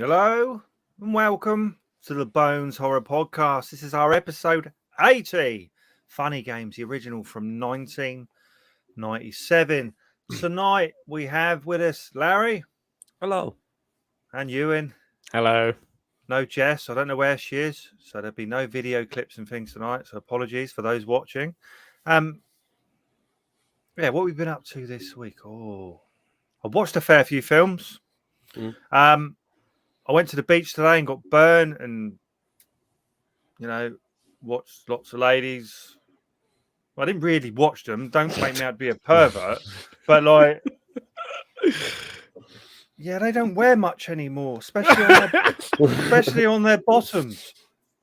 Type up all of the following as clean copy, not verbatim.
Hello and welcome to the Bones Horror Podcast. This is our episode 80. Funny Games, the original from 1997. Tonight we have with us Larry. Hello. And Ewan. Hello. No Jess. I don't know where she is. So there'll be no video clips and things tonight. So apologies for those watching. What we've been up to this week. I watched a fair few films. I went to the beach today and got burned and, watched lots of ladies. Well, I didn't really watch them. Don't make me out to be a pervert. But, they don't wear much anymore, especially on their bottoms.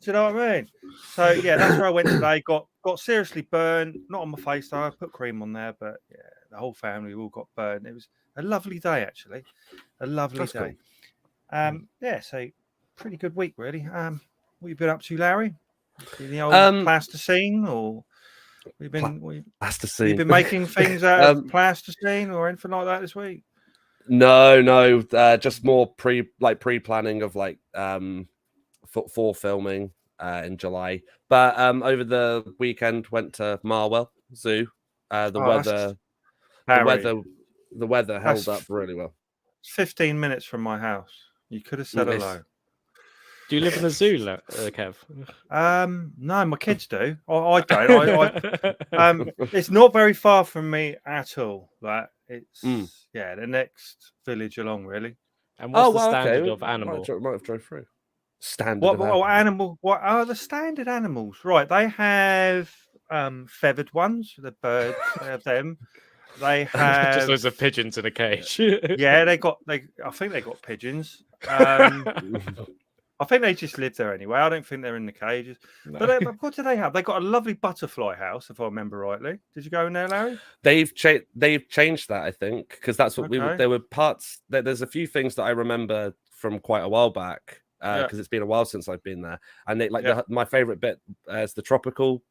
Do you know what I mean? So, that's where I went today. Got seriously burned. Not on my face, though. I put cream on there. But, the whole family all got burned. It was a lovely day, actually. A lovely day. Cool. So pretty good week, really. What you been up to, Larry? The old plasticine, or we've been plasticine? You've been making things out of plasticine or anything like that this week? No, just more pre-planning of for filming in July. But over the weekend went to Marwell Zoo. The weather held up really well. 15 minutes from my house. You could have said hello. Do you live in a zoo, Kev? No, my kids do. I don't. It's not very far from me at all. It's the next village along, really. And what's the standard of animal? Might have drove through. Standard. What animal? What are the standard animals? Right, they have feathered ones. The birds. They have them. They have just loads of pigeons in a cage. I think they got pigeons. I think they just live there anyway. I don't think they're in the cages. No. But what do they have? They got a lovely butterfly house, if I remember rightly. Did you go in there, Larry? They've changed that, I think, because that's what there were parts. There's a few things that I remember from quite a while back because it's been a while since I've been there. And my favorite bit is the tropical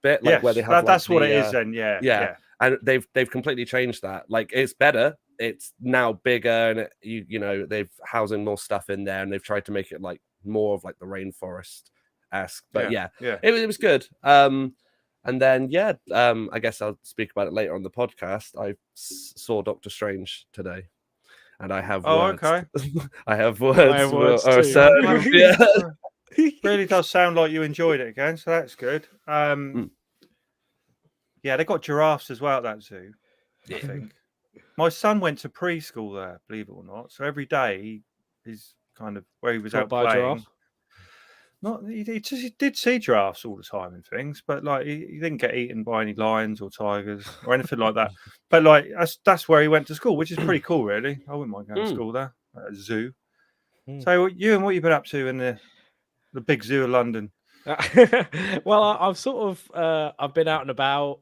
bit, where they have that's what it is. Then yeah. And they've completely changed that. It's better. It's now bigger, and they've housing more stuff in there, and they've tried to make it more of the rainforest-esque. But it was good. And then I guess I'll speak about it later on the podcast. I saw Doctor Strange today, and I have words. Okay. I have words. Really does sound like you enjoyed it again, so that's good. Yeah, they got giraffes as well at that zoo, I think. My son went to preschool there, believe it or not. So every day he's kind of where he was out playing. He did see giraffes all the time and things, but he didn't get eaten by any lions or tigers or anything like that. But that's where he went to school, which is pretty cool, really. I wouldn't mind going to school there at a zoo. So Ewan, what you been up to in the big zoo of London? Well, I've been out and about.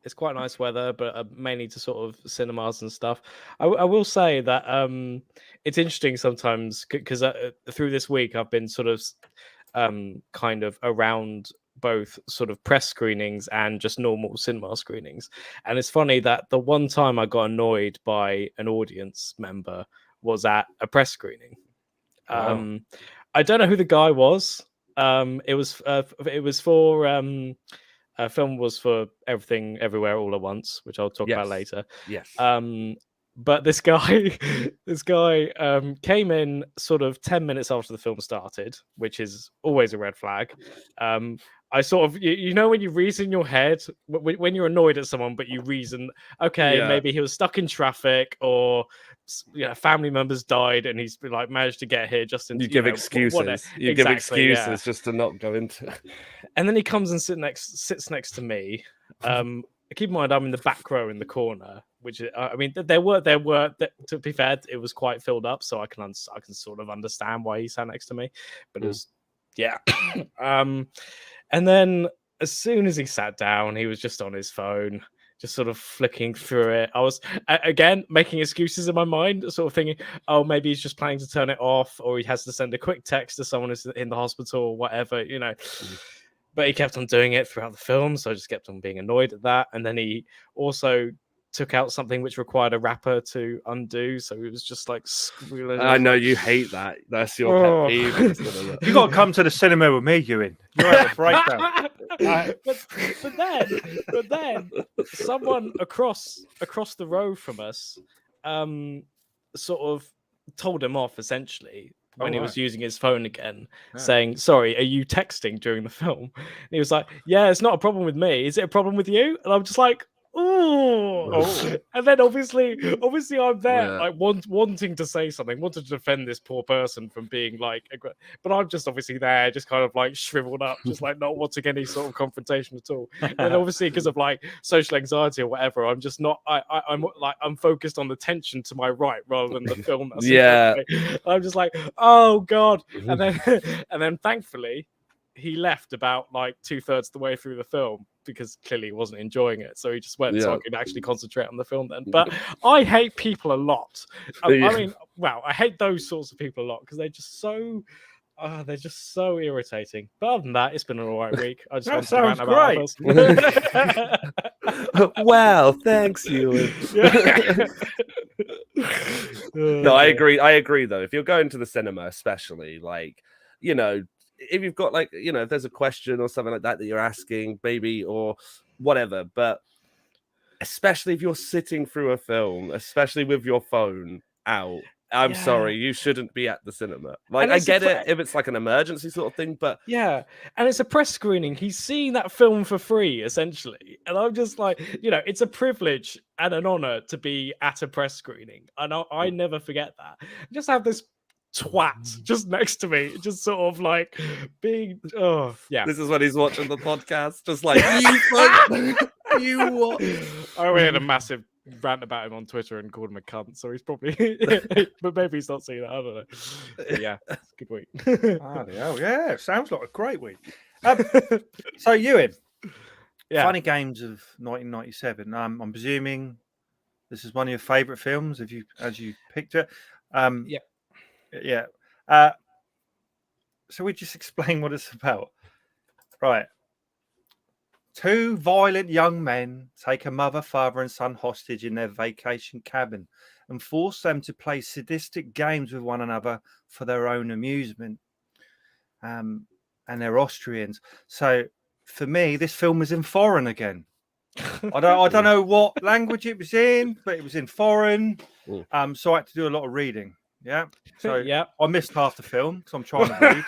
It's quite nice weather, but mainly to sort of cinemas and stuff. I will say that it's interesting sometimes because through this week I've been sort of kind of around both sort of press screenings and just normal cinema screenings. And it's funny that the one time I got annoyed by an audience member was at a press screening. Wow. I don't know who the guy was. It was for film was for Everything Everywhere All at Once, which I'll talk about later. Yes. But this guy came in sort of 10 minutes after the film started, which is always a red flag. I sort of, when you reason in your head, when you're annoyed at someone, but you reason, maybe he was stuck in traffic or family members died and he's managed to get here just in. You give excuses. Give excuses just to not go into. And then he comes and sits next to me. Keep in mind, I'm in the back row in the corner, which there were. To be fair, it was quite filled up, so I can sort of understand why he sat next to me. But it was, and then as soon as he sat down, he was just on his phone, just sort of flicking through it. I was again making excuses in my mind, sort of thinking, oh, maybe he's just planning to turn it off, or he has to send a quick text to someone who's in the hospital or whatever, But he kept on doing it throughout the film, so I just kept on being annoyed at that. And then he also took out something which required a wrapper to undo, so it was just like squealing. I know you hate that. That's your pet peeve in cinema. You got to come to the cinema with me, Ewan. You're at a breakdown. But then someone across the row from us sort of told him off essentially when he was using his phone again, saying, "Sorry, are you texting during the film?" And he was like, "Yeah, it's not a problem with me. Is it a problem with you?" And I'm just like, oh. And then obviously I'm there like wanting to say something, wanting to defend this poor person from being like, but I'm just obviously there, just kind of like shriveled up, just like not wanting any sort of confrontation at all. And obviously because of like social anxiety or whatever, I'm just not. I'm focused on the tension to my right rather than the film. I'm just like, oh god. And then thankfully he left about like 2/3 of the way through the film because clearly he wasn't enjoying it. So he just went so I could actually concentrate on the film then. But I hate people a lot. I mean, wow, I hate those sorts of people a lot because they're just so irritating. But other than that, it's been an all right week. I just that sounds great. Well, thanks, you. No, I agree though. If you're going to the cinema, especially like, you know, if you've got like, you know, if there's a question or something like that you're asking, maybe, or whatever, but especially if you're sitting through a film, especially with your phone out, I'm sorry, you shouldn't be at the cinema. Like, I get it if it's like an emergency sort of thing, but and it's a press screening. He's seeing that film for free, essentially, and I'm just like, you know, it's a privilege and an honor to be at a press screening, and I never forget that. Just have this twat just next to me, just sort of like being this is when he's watching the podcast, just like you what? I had a massive rant about him on Twitter and called him a cunt, so he's probably but maybe he's not seeing that. I don't know. But yeah, it's a good week. Yeah, it sounds like a great week. So Ewan, Funny Games of 1997. I'm presuming this is one of your favorite films as you picked it. So we just explain what it's about. Right. 2 violent young men take a mother, father, and son hostage in their vacation cabin and force them to play sadistic games with one another for their own amusement. And they're Austrians. So for me, this film was in foreign again. I don't know what language it was in, but it was in foreign. So I had to do a lot of reading. Yeah. So I missed half the film because I'm trying to read.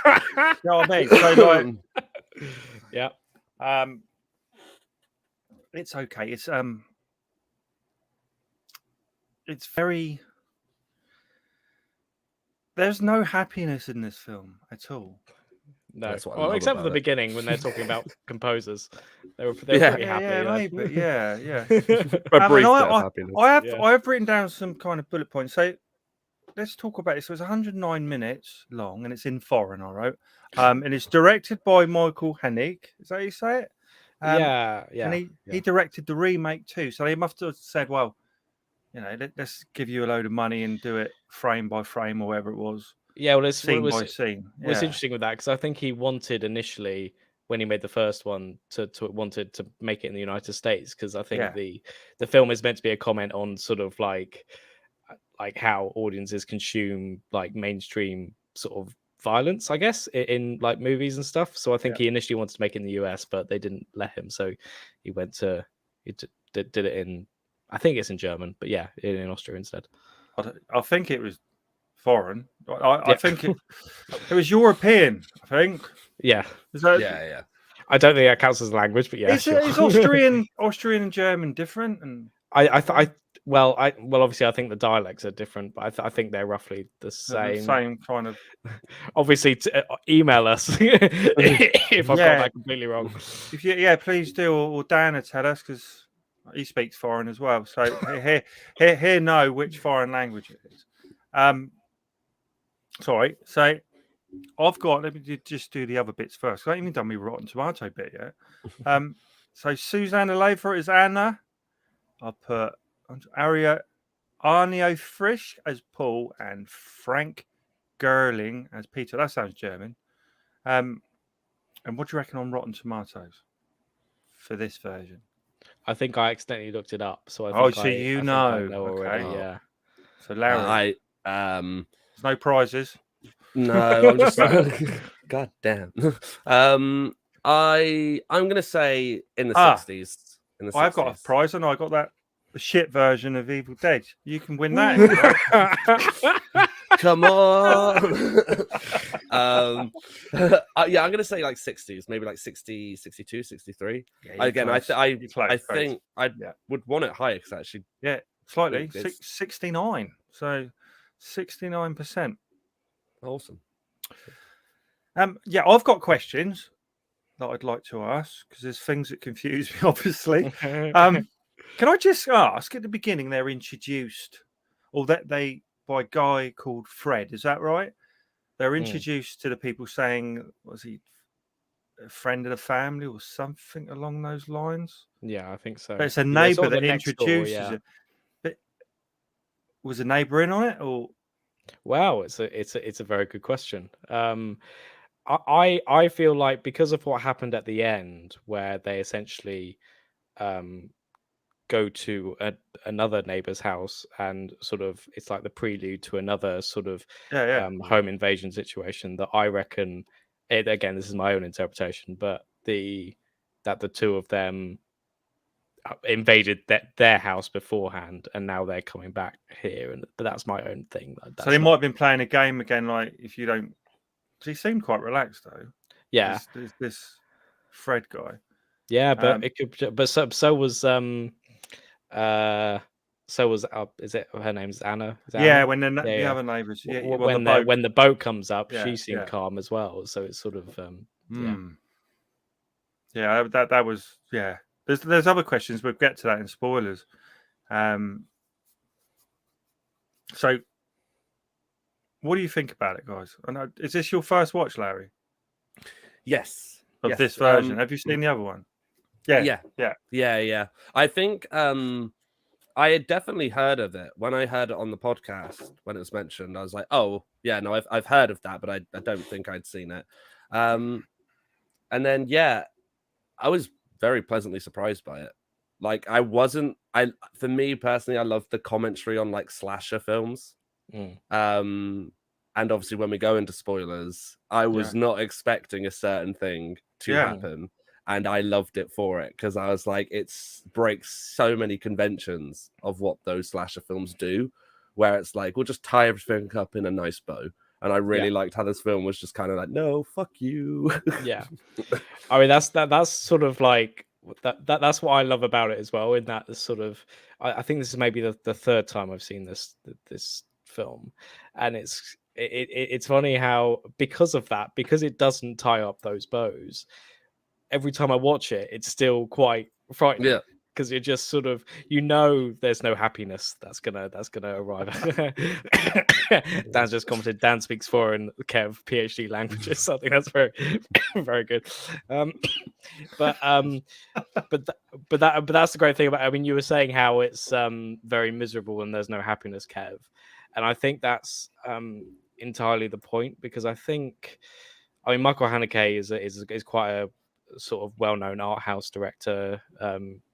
You know what I mean? So like, it's okay. It's very. There's no happiness in this film at all. No, well, except for the beginning when they're talking about composers, they were pretty happy. Yeah. A brief bit of happiness. I have written down some kind of bullet points. So let's talk about it. So it's 109 minutes long, and it's in foreign. I wrote, and it's directed by Michael Haneke. Is that how you say it? And he directed the remake too. So they must have said, well, you know, let's give you a load of money and do it frame by frame or whatever it was. Yeah, well, scene by scene. What's interesting with that, because I think he wanted initially, when he made the first one, wanted to make it in the United States, because I think the film is meant to be a comment on sort of like how audiences consume like mainstream sort of violence, I guess, in like movies and stuff. So I think he initially wanted to make it in the US, but they didn't let him. So he did it in, I think it's in German, but in Austria instead. I think it was foreign. I think it was European. I think. Yeah. Yeah. I don't think that counts as a language, but Is Austrian and German different? And well, obviously, I think the dialects are different, but I think they're roughly the same. The same kind of. Obviously, email us if I've got that completely wrong. If you, please do, or Dan will tell us because he speaks foreign as well. So here know which foreign language it is. Sorry. So I've got. Let me just do the other bits first. I haven't even done my Rotten Tomato bit yet. So Susanna Laver is Anna. I'll put Arnio Frisch as Paul and Frank Gerling as Peter. That sounds German. And what do you reckon on Rotten Tomatoes for this version? I think I accidentally looked it up, so I think you I know. think I know already. Okay. Yeah. So Larry, there's no prizes. No, I'm just God damn. I'm gonna say in the 60s. In the 60s. I've got a prize, and I got that shit version of Evil Dead. You can win that. Come on. Yeah, I'm gonna say like 60s, maybe like 60, 62, 63. Yeah, again, close. I Close. think I would want it higher because actually, yeah, slightly 69. So 69%. Awesome. Yeah, I've got questions that I'd like to ask because there's things that confuse me, obviously. Can I just ask at the beginning they're introduced, or that they by a guy called Fred? Is that right? They're introduced to the people saying, was he a friend of the family or something along those lines? Yeah, I think so. But it's a neighbour that introduces door, it. But was a neighbour in on it, or? Wow, it's a very good question. I feel like because of what happened at the end, where they essentially go to another neighbor's house, and sort of it's like the prelude to another sort of home invasion situation, that I reckon again, this is my own interpretation, but that the two of them invaded their house beforehand, and now they're coming back here, but that's my own thing. So they might have been playing a game again, like if you don't. He seemed quite relaxed though. Yeah, this Fred guy. Yeah, but it could. But so was is it her name's Anna? Is yeah, Anna? when the other neighbours. Yeah, when the boat comes up, she seemed calm as well. So it's sort of yeah. That was There's other questions. We'll get to that in spoilers. So, what do you think about it, guys? Is this your first watch, Larry? Yes. Of this version. Have you seen the other one? Yeah. I think I had definitely heard of it when I heard it on the podcast when it was mentioned. I was like, oh yeah, no, I've heard of that, but I don't think I'd seen it. And then I was very pleasantly surprised by it. Like for me personally, I love the commentary on like slasher films. And obviously when we go into spoilers, I was not expecting a certain thing to happen, and I loved it for it because I was like, it breaks so many conventions of what those slasher films do, where it's like we'll just tie everything up in a nice bow. And I really liked how this film was just kind of like, no, fuck you. Yeah, I mean that's sort of like that's what I love about it as well. In that sort of, I think this is maybe the third time I've seen this film, and it's funny how because of that, because it doesn't tie up those bows, every time I watch it, it's still quite frightening. Yeah. Because you're just sort of, there's no happiness that's gonna arrive. Dan's just commented. Dan speaks foreign, Kev, PhD languages. I think that's very, very good. But that's the great thing about it. I mean, you were saying how it's very miserable and there's no happiness, Kev, and I think that's entirely the point, because I mean, Michael Haneke is quite a sort of well-known art house director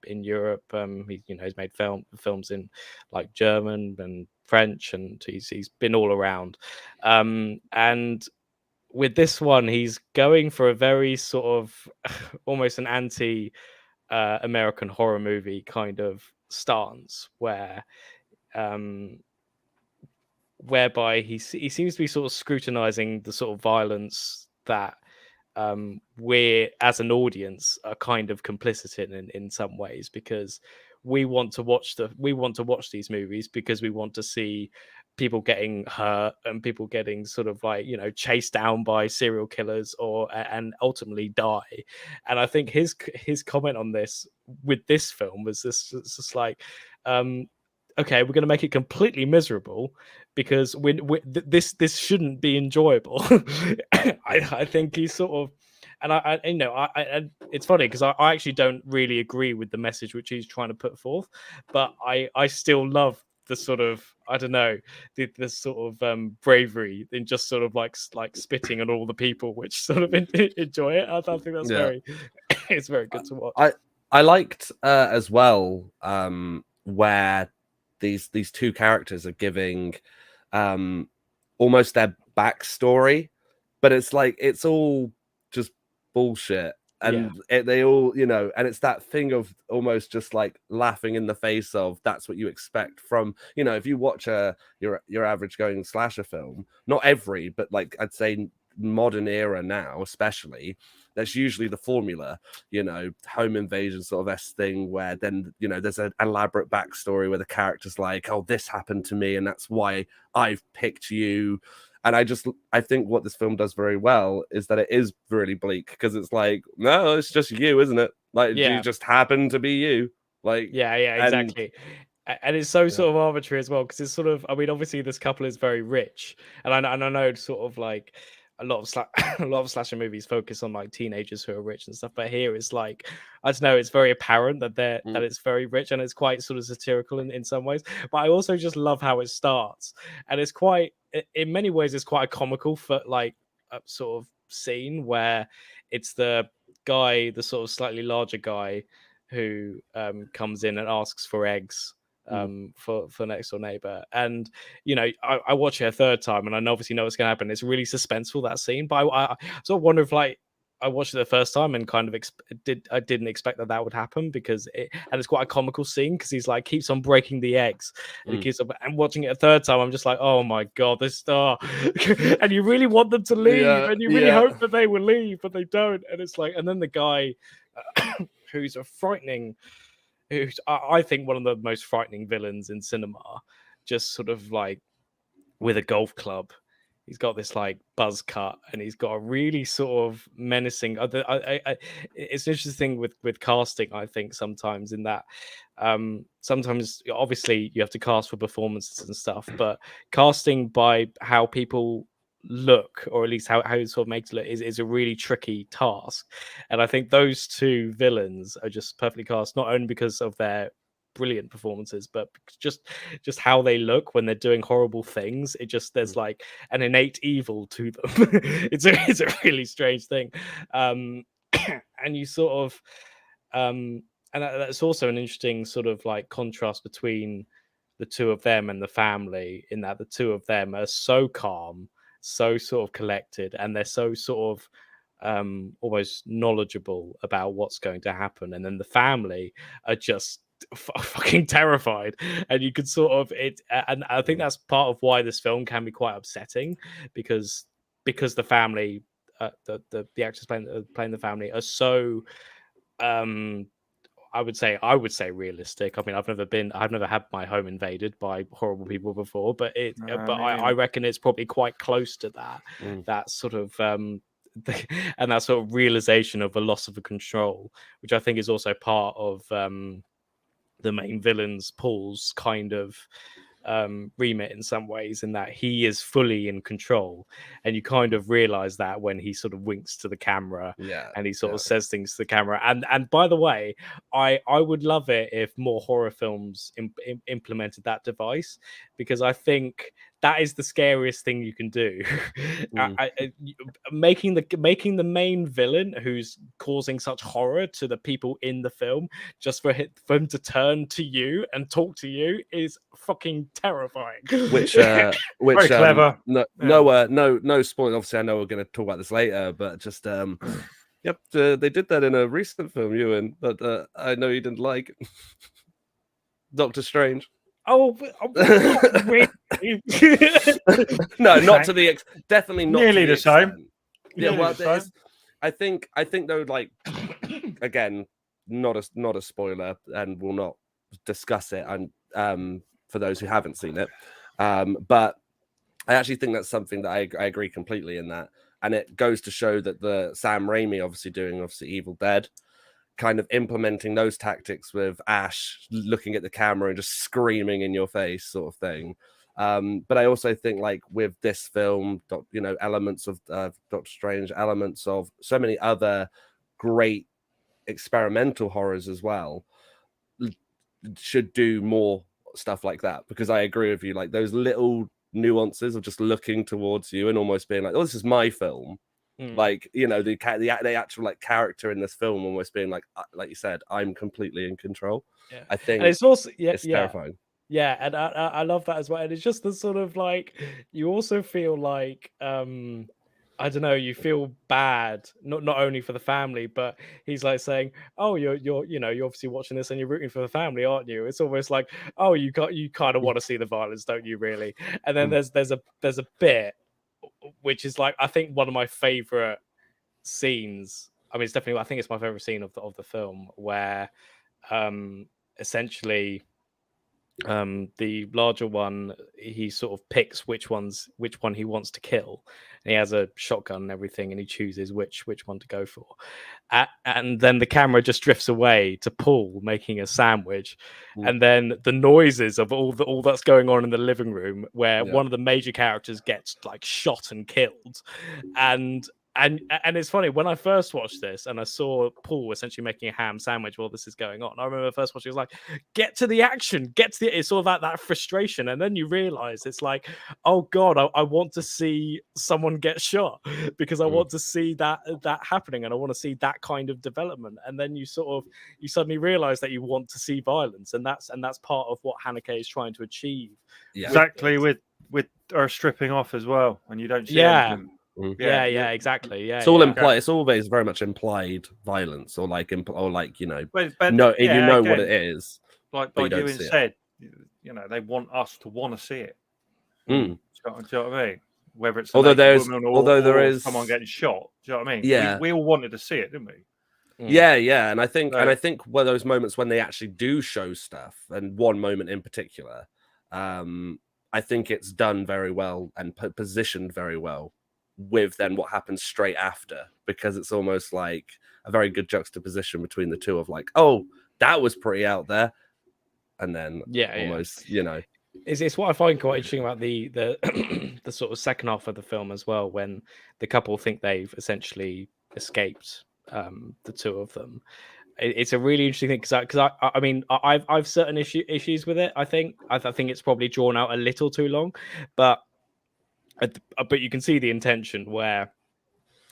in Europe. He's made films in like German and French, and he's been all around. And with this one, he's going for a very sort of almost an anti American horror movie kind of stance, whereby he seems to be sort of scrutinizing the sort of violence that we're as an audience are kind of complicit in some ways, because we want to watch these movies because we want to see people getting hurt and people getting sort of like, chased down by serial killers and ultimately die. And I think his comment on this with this film was just like, okay, we're going to make it completely miserable because this shouldn't be enjoyable. I think he's sort of, and I it's funny because I actually don't really agree with the message which he's trying to put forth, but I still love the sort of, I don't know, the sort of bravery in just sort of like spitting on all the people which sort of enjoy it. I think that's very it's very good to watch. I liked as well where these two characters are giving almost their backstory, but it's like it's all just bullshit. And they all, and it's that thing of almost just like laughing in the face of that's what you expect from, if you watch your average going slasher film, not every, but like I'd say modern era now, especially, that's usually the formula, home invasion sort of thing where then, there's an elaborate backstory where the character's like, oh, this happened to me and that's why I've picked you. And I think what this film does very well is that it is really bleak because it's like, no, it's just you, isn't it? Like, you just happen to be you. Like, exactly. And it's so sort of arbitrary as well because it's sort of, I mean, obviously this couple is very rich, and I know sort of like a lot of slasher movies focus on like teenagers who are rich and stuff, but here it's like, I don't know, it's very apparent that that it's very rich, and it's quite sort of satirical in some ways. But I also just love how it starts, and it's quite, in many ways, it's quite a comical for like a sort of scene where it's the guy, the sort of slightly larger guy, who comes in and asks for eggs for next door neighbor, and I watch it a third time and I obviously know what's going to happen. It's really suspenseful, that scene, but I sort of wonder if like I watched it the first time and kind of I didn't expect that would happen because it's quite a comical scene because he's like keeps on breaking the eggs and he keeps on, and watching it a third time I'm just like, oh my god, this star and you really want them to leave and you really hope that they will leave, but they don't, and it's like, and then the guy who's I think one of the most frightening villains in cinema, just sort of like with a golf club. He's got this like buzz cut and he's got a really sort of menacing. It's an interesting thing with casting, I think, sometimes in that sometimes obviously you have to cast for performances and stuff, but casting by how people look, or at least how it sort of makes it look, is a really tricky task. And I think those two villains are just perfectly cast, not only because of their brilliant performances, but just how they look when they're doing horrible things. It just, there's like an innate evil to them. it's a really strange thing. And you sort of and that's also an interesting sort of like contrast between the two of them and the family, in that the two of them are so calm, so sort of collected, and they're so sort of almost knowledgeable about what's going to happen, and then the family are just fucking terrified, and you could sort of and I think that's part of why this film can be quite upsetting, because the family the actors playing the family are so I would say realistic. I mean, I've never had my home invaded by horrible people before, but I reckon it's probably quite close to that. That sort of and that sort of realization of a loss of control, which I think is also part of the main villain's, Paul's, kind of remit in some ways, in that he is fully in control, and you kind of realize that when he sort of winks to the camera and he sort of says things to the camera. And by the way, I would love it if more horror films implemented that device, because I think that is the scariest thing you can do. Making the main villain, who's causing such horror to the people in the film, just for him to turn to you and talk to you, is fucking terrifying. Which very clever. No spoilers. Obviously, I know we're going to talk about this later, but just yep, they did that in a recent film, Ewan, that I know you didn't like. Doctor Strange. Oh, really? No, not to the definitely not nearly to the same. Yeah, well, I think though, like, again, not a spoiler, and we'll not discuss it, and for those who haven't seen it, but I actually think that's something that I agree completely in that, and it goes to show that the Sam Raimi doing Evil Dead, kind of implementing those tactics with Ash looking at the camera and just screaming in your face sort of thing. But I also think, like, with this film, elements of Doctor Strange, elements of so many other great experimental horrors as well, should do more stuff like that, because I agree with you, like those little nuances of just looking towards you and almost being like, oh, this is my film, Like, you know, the actual like character in this film almost being like you said, I'm completely in control. Yeah. I think and it's also it's terrifying. Yeah, and I love that as well. And it's just the sort of like, you also feel like I don't know, you feel bad, not only for the family, but he's like saying, "Oh, you're you know, you're obviously watching this and you're rooting for the family, aren't you?" It's almost like, "Oh, you kind of want to see the violence, don't you, really?" And then there's a bit which is like, I think one of my favorite scenes. I mean, it's definitely, I think it's my favorite scene of the film, where essentially the larger one, he sort of picks which one he wants to kill, and he has a shotgun and everything, and he chooses which one to go for, and then the camera just drifts away to Paul making a sandwich, and then the noises of all that's going on in the living room, where one of the major characters gets like shot and killed, and it's funny, when I first watched this and I saw Paul essentially making a ham sandwich while this is going on, I remember first watching, it was like, get to the action, it's all about that frustration, and then you realize it's like, oh god, I want to see someone get shot, because I want to see that happening, and I want to see that kind of development, and then you suddenly realize that you want to see violence, and that's part of what Haneke is trying to achieve. Exactly, with her stripping off as well, and you don't see anything. Yeah, exactly. Yeah, it's all implied. It's always very much implied violence, or like you know, but no, you know again, what it is. Like you said, you know, they want us to want to see it. Do you know what I mean? Whether it's there is someone getting shot. Do you know what I mean? Yeah, we all wanted to see it, didn't we? Yeah, and I think were those moments when they actually do show stuff, and one moment in particular, I think it's done very well and positioned very well with then what happens straight after, because it's almost like a very good juxtaposition between the two of like, oh, that was pretty out there, and then almost you know, it's what I find quite interesting about the the sort of second half of the film as well, when the couple think they've essentially escaped, the two of them. It's a really interesting thing, because I mean, I've certain issues with it. I think it's probably drawn out a little too long, but you can see the intention, where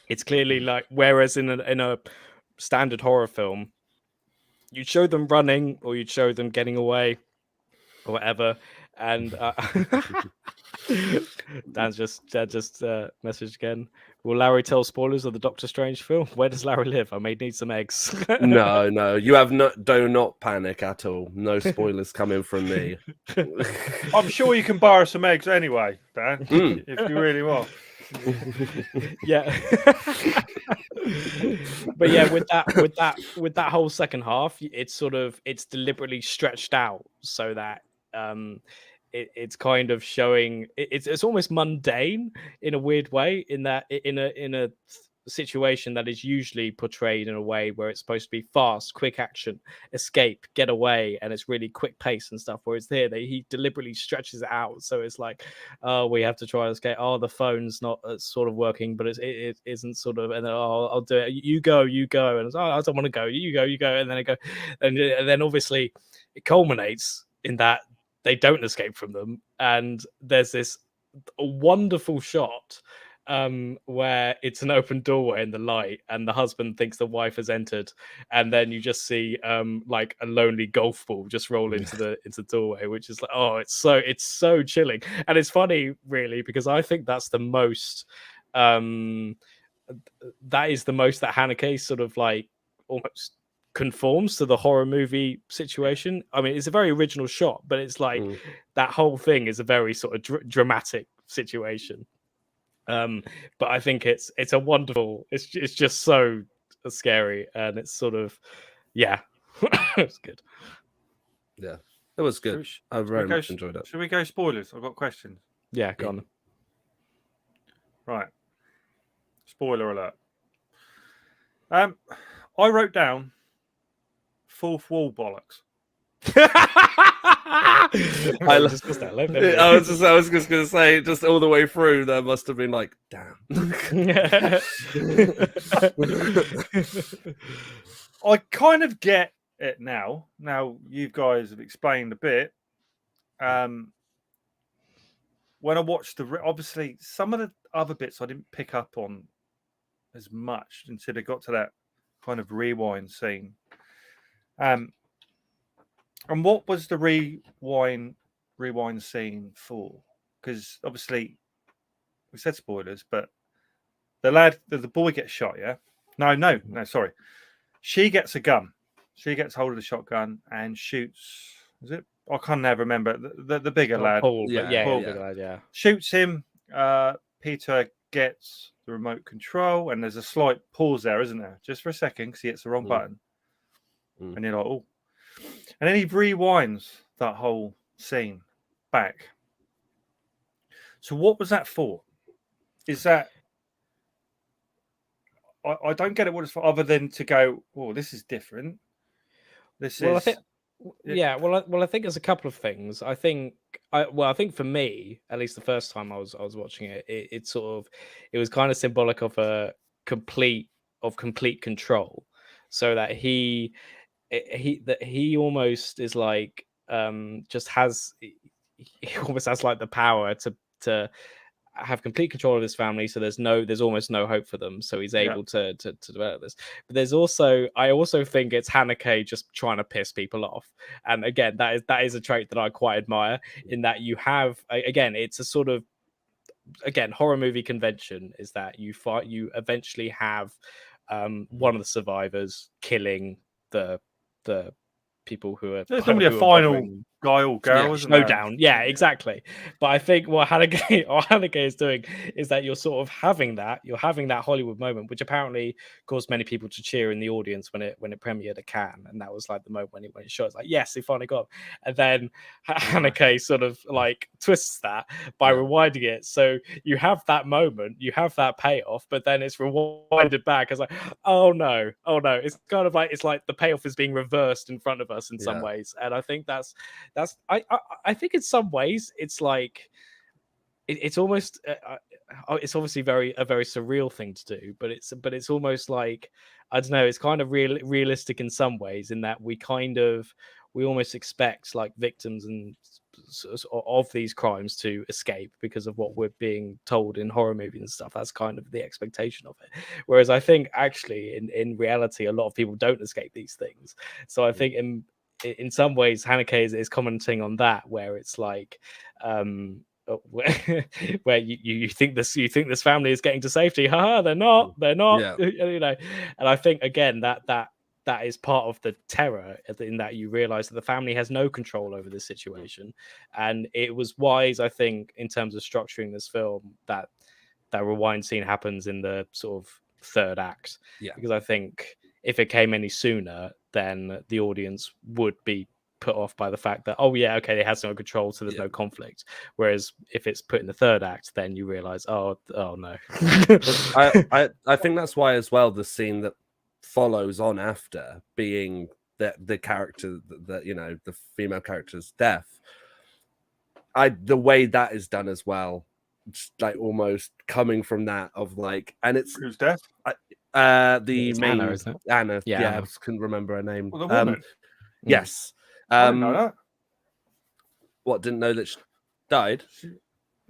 it's clearly like, whereas in a standard horror film, you'd show them running or you'd show them getting away or whatever, and Dan's just messaged again. Will Larry tell spoilers of the Doctor Strange film? Where does Larry live? I may need some eggs. No, you have do not panic at all. No spoilers coming from me. I'm sure you can borrow some eggs anyway, Dan, if you really want. Yeah. But yeah, with that whole second half, it's deliberately stretched out so that it's kind of showing, it's almost mundane in a weird way, in that in a situation that is usually portrayed in a way where it's supposed to be fast, quick action, escape, get away, and it's really quick pace and stuff. Whereas here, he deliberately stretches it out, so it's like, oh, we have to try to escape. Oh, the phone's not sort of working, but it isn't sort of. And then, oh, I'll do it. You go, and it's, oh, I don't want to go. You go, and then I go, and then obviously it culminates in that they don't escape from them, and there's this wonderful shot where it's an open doorway in the light, and the husband thinks the wife has entered, and then you just see like a lonely golf ball just roll into the doorway, which is like, oh, it's so chilling. And it's funny, really, because I think that's the most that Haneke sort of like almost conforms to the horror movie situation. I mean, it's a very original shot, but it's like that whole thing is a very sort of dramatic situation. But I think it's a wonderful. It's just so scary, and it's sort of it's good. Yeah, it was good. I very much enjoyed it. Should we go spoilers? I've got questions. Yeah, go on. Right. Spoiler alert. I wrote down fourth wall bollocks. I was just going to say, just all the way through, there must have been like, damn. I kind of get it now. Now you guys have explained a bit. When I watched obviously some of the other bits I didn't pick up on as much until it got to that kind of rewind scene. And what was the rewind scene for? Because obviously we said spoilers, but the boy gets shot. Yeah, no, sorry. She gets a gun. She gets hold of the shotgun and shoots. Is it? I can't never remember the bigger lad. Paul, yeah, Paul, yeah. bigger lad, yeah. Shoots him. Peter gets the remote control, and there's a slight pause there, isn't there? Just for a second, because he hits the wrong button, and you're like, oh. And then he rewinds that whole scene back. So what was that for? Is that I don't get it what it's for, other than to go, oh, this is different. I think, I think there's a couple of things. I think for me, at least the first time I was watching it, it was kind of symbolic of complete control, so that he almost is like he almost has like the power to have complete control of his family, so there's almost no hope for them, so he's able to develop this. But I also think it's Haneke just trying to piss people off, and again that is a trait that I quite admire, in that you have, again, it's a sort of, again, horror movie convention is that you eventually have one of the survivors killing the people who are... There's normally a final guy or girl, isn't there? Showdown. Yeah, exactly. But I think what Haneke is doing is that you're sort of having that Hollywood moment, which apparently caused many people to cheer in the audience when it premiered at Cannes, and that was like the moment when it shot. It's like, yes, he finally got him. And then Haneke sort of like twists that by rewinding it, so you have that moment, you have that payoff, but then it's rewinded back. It's like, oh no, it's kind of like, it's like the payoff is being reversed in front of us in some ways. And I think that's I think in some ways it's like it's almost it's obviously a very surreal thing to do, but it's almost like, I don't know, it's kind of realistic in some ways, in that we almost expect like victims and of these crimes to escape because of what we're being told in horror movies and stuff. That's kind of the expectation of it, whereas I think actually in reality a lot of people don't escape these things. So I think in some ways Haneke is commenting on that, where it's like where you think this family is getting to safety, they're not you know. And I think again that is part of the terror, in that you realize that the family has no control over this situation. And it was wise, I think, in terms of structuring this film, that rewind scene happens in the sort of third act, because I think if it came any sooner, then the audience would be put off by the fact that, oh yeah, okay, it has no control, so there's no conflict. Whereas if it's put in the third act, then you realize, oh no. I think that's why as well the scene that follows on after, being the character that you know, the female character's death, the way that is done as well, just like almost coming from that of like, and it's who's death? The main Anna, isn't it? Anna, Anna. I couldn't remember her name. Well, the woman. Yes. I didn't know that. What, didn't know that she died?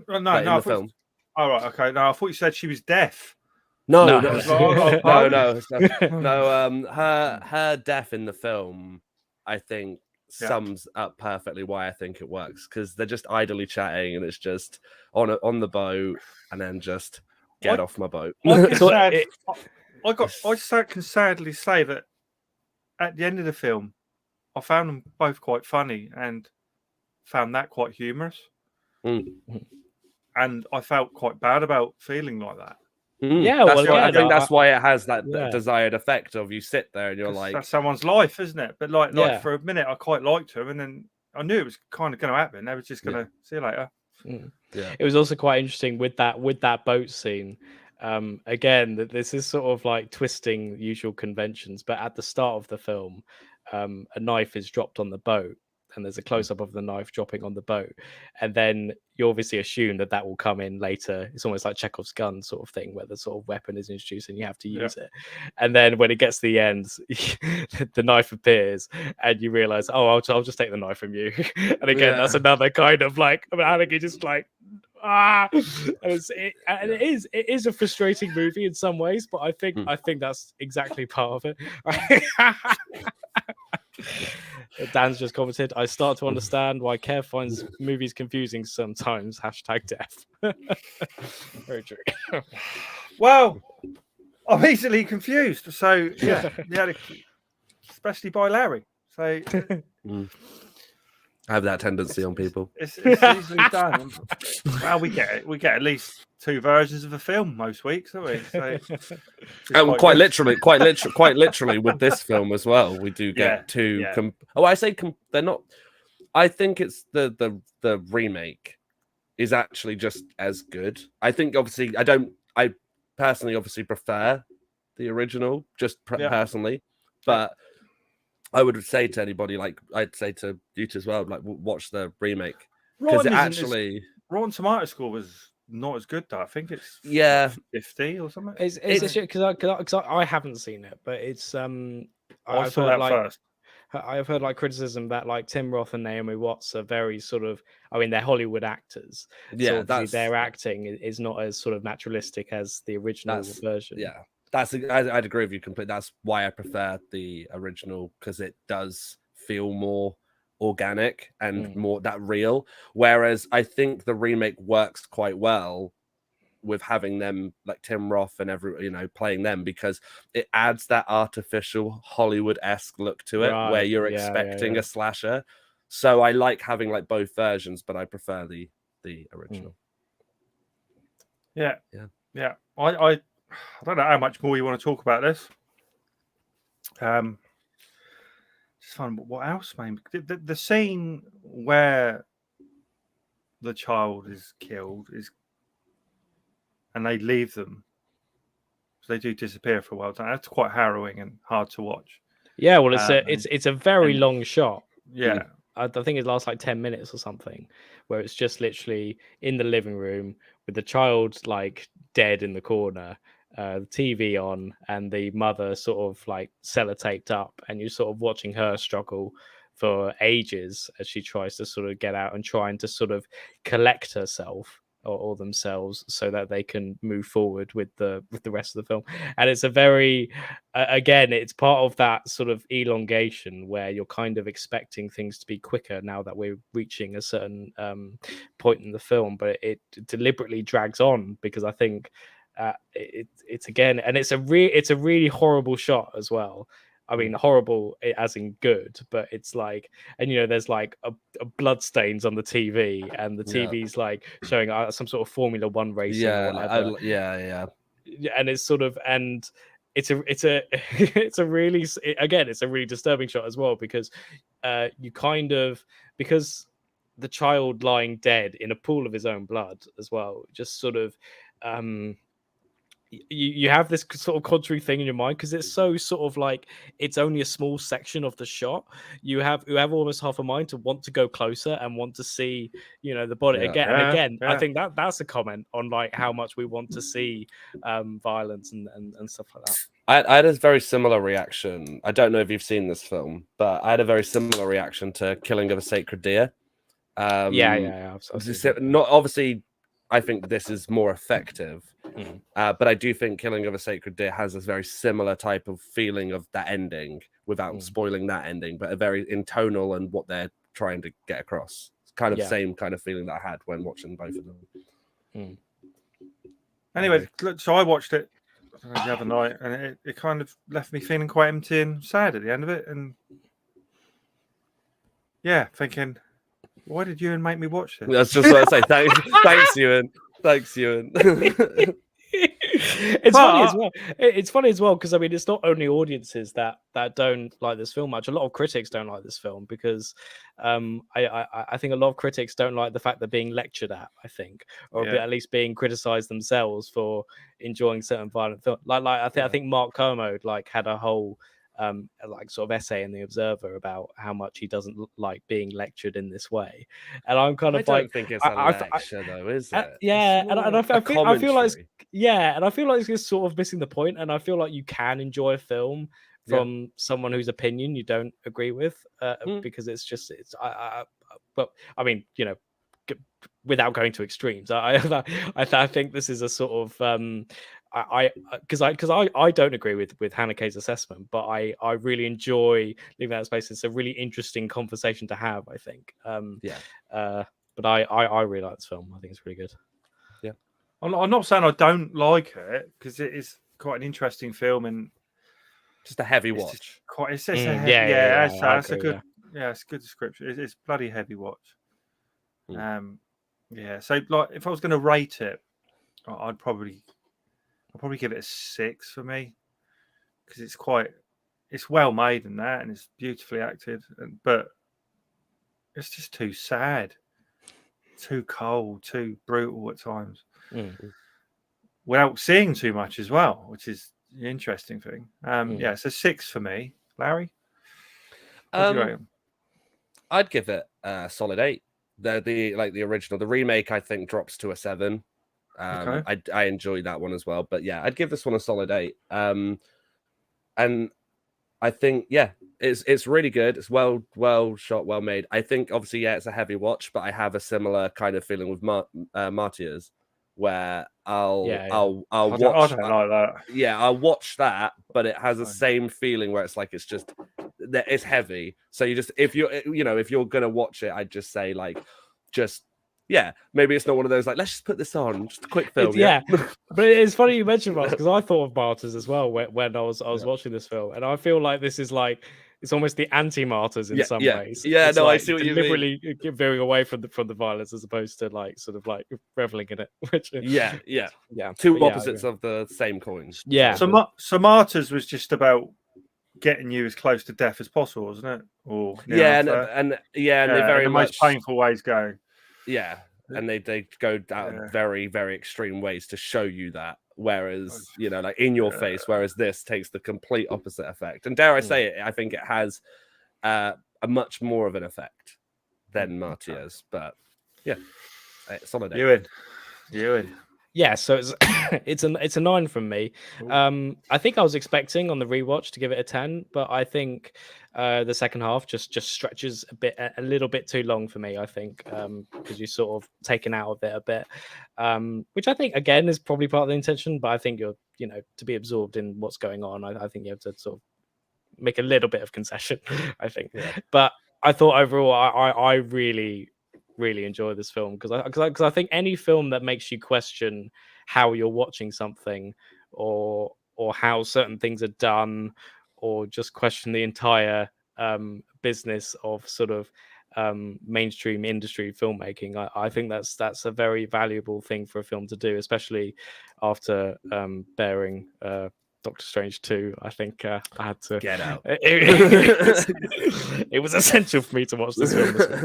No, in the film. Oh, right, okay. No, I thought you said she was deaf. No. Her death in the film, I think, sums up perfectly why I think it works, because they're just idly chatting, and it's just on the boat, and then just get off my boat. I can sadly say that at the end of the film, I found them both quite funny and found that quite humorous. And I felt quite bad about feeling like that. Yeah, I think that's why it has that desired effect of, you sit there and you're like, that's someone's life, isn't it? But like for a minute, I quite liked her, and then I knew it was kind of going to happen. They were just going to see you later. Yeah, it was also quite interesting with that boat scene. Again, that this is sort of like twisting usual conventions, but at the start of the film, a knife is dropped on the boat, and there's a close-up of the knife dropping on the boat, and then you obviously assume that will come in later. It's almost like Chekhov's gun sort of thing, where the sort of weapon is introduced and you have to use it. And then when it gets to the end, the knife appears, and you realize, oh, I'll just take the knife from you. And again, that's another kind of like, I mean, Haneke just like, And it is a frustrating movie in some ways, but I think that's exactly part of it. Dan's just commented, I start to understand why Kev finds movies confusing sometimes. #death. Very true. Well, I'm easily confused. So yeah, especially by Larry. So I have that tendency on people. It's easily done. Well, we get it. We get at least 2 versions of a film most weeks, don't we? So and quite literally with this film as well, we do get 2. I say they're not. I think it's the remake is actually just as good. I think obviously I personally obviously prefer the original just personally, but I would say to anybody, like I'd say to you as well, like watch the remake because it actually Rotten Tomato score was not as good though. I think it's 50 or something. It's because I haven't seen it, but it's I saw that first. I've heard like criticism that like Tim Roth and Naomi Watts are very sort of, I mean, they're Hollywood actors. Yeah, so their acting is not as sort of naturalistic as the original version. Yeah, I'd agree with you completely. That's why I prefer the original, because it does feel more organic and more that real. Whereas I think the remake works quite well with having them like Tim Roth and playing them, because it adds that artificial Hollywood-esque look to it, where you're expecting a slasher. So I like having like both versions, but I prefer the original. Yeah. I don't know how much more you want to talk about this. Just fun. What else, man? The scene where the child is killed and they leave them. So they do disappear for a while. That's quite harrowing and hard to watch. Yeah, well, it's a very long shot. Yeah. I think it lasts like 10 minutes or something, where it's just literally in the living room with the child like dead in the corner, the TV on, and the mother sort of like sellotaped up, and you're sort of watching her struggle for ages as she tries to sort of get out and trying to sort of collect herself or themselves so that they can move forward with the rest of the film. And it's a very again, it's part of that sort of elongation where you're kind of expecting things to be quicker now that we're reaching a certain point in the film, but it deliberately drags on, because I think it's again, and it's a really horrible shot as well. I mean, horrible as in good, but it's like, and there's like a blood stains on the TV, and the TV's like showing some sort of Formula One racing or whatever. And it's sort of, and it's a really, again, it's a really disturbing shot as well, because you kind of, because the child lying dead in a pool of his own blood as well, just sort of you have this sort of contrary thing in your mind, because it's so sort of like it's only a small section of the shot. You have almost half a mind to want to go closer and want to see the body again and again. I think that's a comment on like how much we want to see violence and stuff like that. I had a very similar reaction. I don't know if you've seen this film, but I had a very similar reaction to Killing of a Sacred Deer. I've not obviously. I think this is more effective, but I do think Killing of a Sacred Deer has this very similar type of feeling of that ending, without spoiling that ending, but a very intonal and what they're trying to get across. It's kind of same kind of feeling that I had when watching both of them. Anyway, so I watched it the other night, and it kind of left me feeling quite empty and sad at the end of it, and thinking, why did Ewan make me watch this? That's just what I say. Thanks, Ewan. Thanks, Ewan. It's funny as well. It's funny as well, because I mean, it's not only audiences that don't like this film much. A lot of critics don't like this film, because I think a lot of critics don't like the fact they're being lectured at. I think, or at least being criticized themselves for enjoying certain violent films. I think Mark Kermode had a whole sort of essay in the Observer about how much he doesn't like being lectured in this way, and I'm kind of I don't think it's a lecture though, is it? I feel like it's sort of missing the point, and I feel like you can enjoy a film from someone whose opinion you don't agree with, because but I mean, without going to extremes. I think this is a sort of because I don't agree with Hannah Kay's assessment, but I really enjoy Leaving Outer Space. It's a really interesting conversation to have, I think. But I really like this film. I think it's really good. Yeah, I'm not saying I don't like it, because it is quite an interesting film and just a heavy watch. It's a heavy, that's a good, it's a good description. It's bloody heavy watch. So like, if I was going to rate it, I'd probably give it a 6 for me, because it's well made and that, and it's beautifully acted, but it's just too sad, too cold, too brutal at times, without seeing too much as well, which is the interesting thing. So 6 for me. Larry, what do you rate him? I'd give it a solid 8. The original, the remake, I think drops to a 7. I enjoyed that one as well, but yeah, I'd give this one a solid 8. And I think it's really good. It's well shot, well made. I think obviously it's a heavy watch, but I have a similar kind of feeling with Martyrs, where I'll watch. I don't like that. Yeah, I'll watch that, but it has the same feeling where it's like it's heavy. So you just if you're gonna watch it, I'd just say maybe it's not one of those like, let's just put this on, just a quick film. But it's funny you mentioned Martyrs, because I thought of Martyrs as well when I was watching this film, and I feel like this is like, it's almost the anti-Martyrs in some ways. It's like I see what you mean. Deliberately veering away from the violence as opposed to like sort of like reveling in it. Which, two opposites of the same coin. Yeah. So Martyrs was just about getting you as close to death as possible, wasn't it? Or and they very much most painful ways going. Yeah, and they go down very, very extreme ways to show you that. Whereas, like in your face, whereas this takes the complete opposite effect. And dare I say it, I think it has a much more of an effect than Martyrs. But yeah, solid. You in. Yeah, so it's a 9 from me. I think I was expecting on the rewatch to give it a 10, but I think the second half just stretches a little bit too long for me. I think because you're sort of taken out of it a bit, which I think again is probably part of the intention. But I think you're to be absorbed in what's going on. I think you have to sort of make a little bit of concession. I think, but I thought overall I really enjoy this film, because I think any film that makes you question how you're watching something, or how certain things are done, or just question the entire business of sort of mainstream industry filmmaking, I think that's a very valuable thing for a film to do, especially after bearing Doctor Strange 2. I think I had to get out. It was essential for me to watch this film this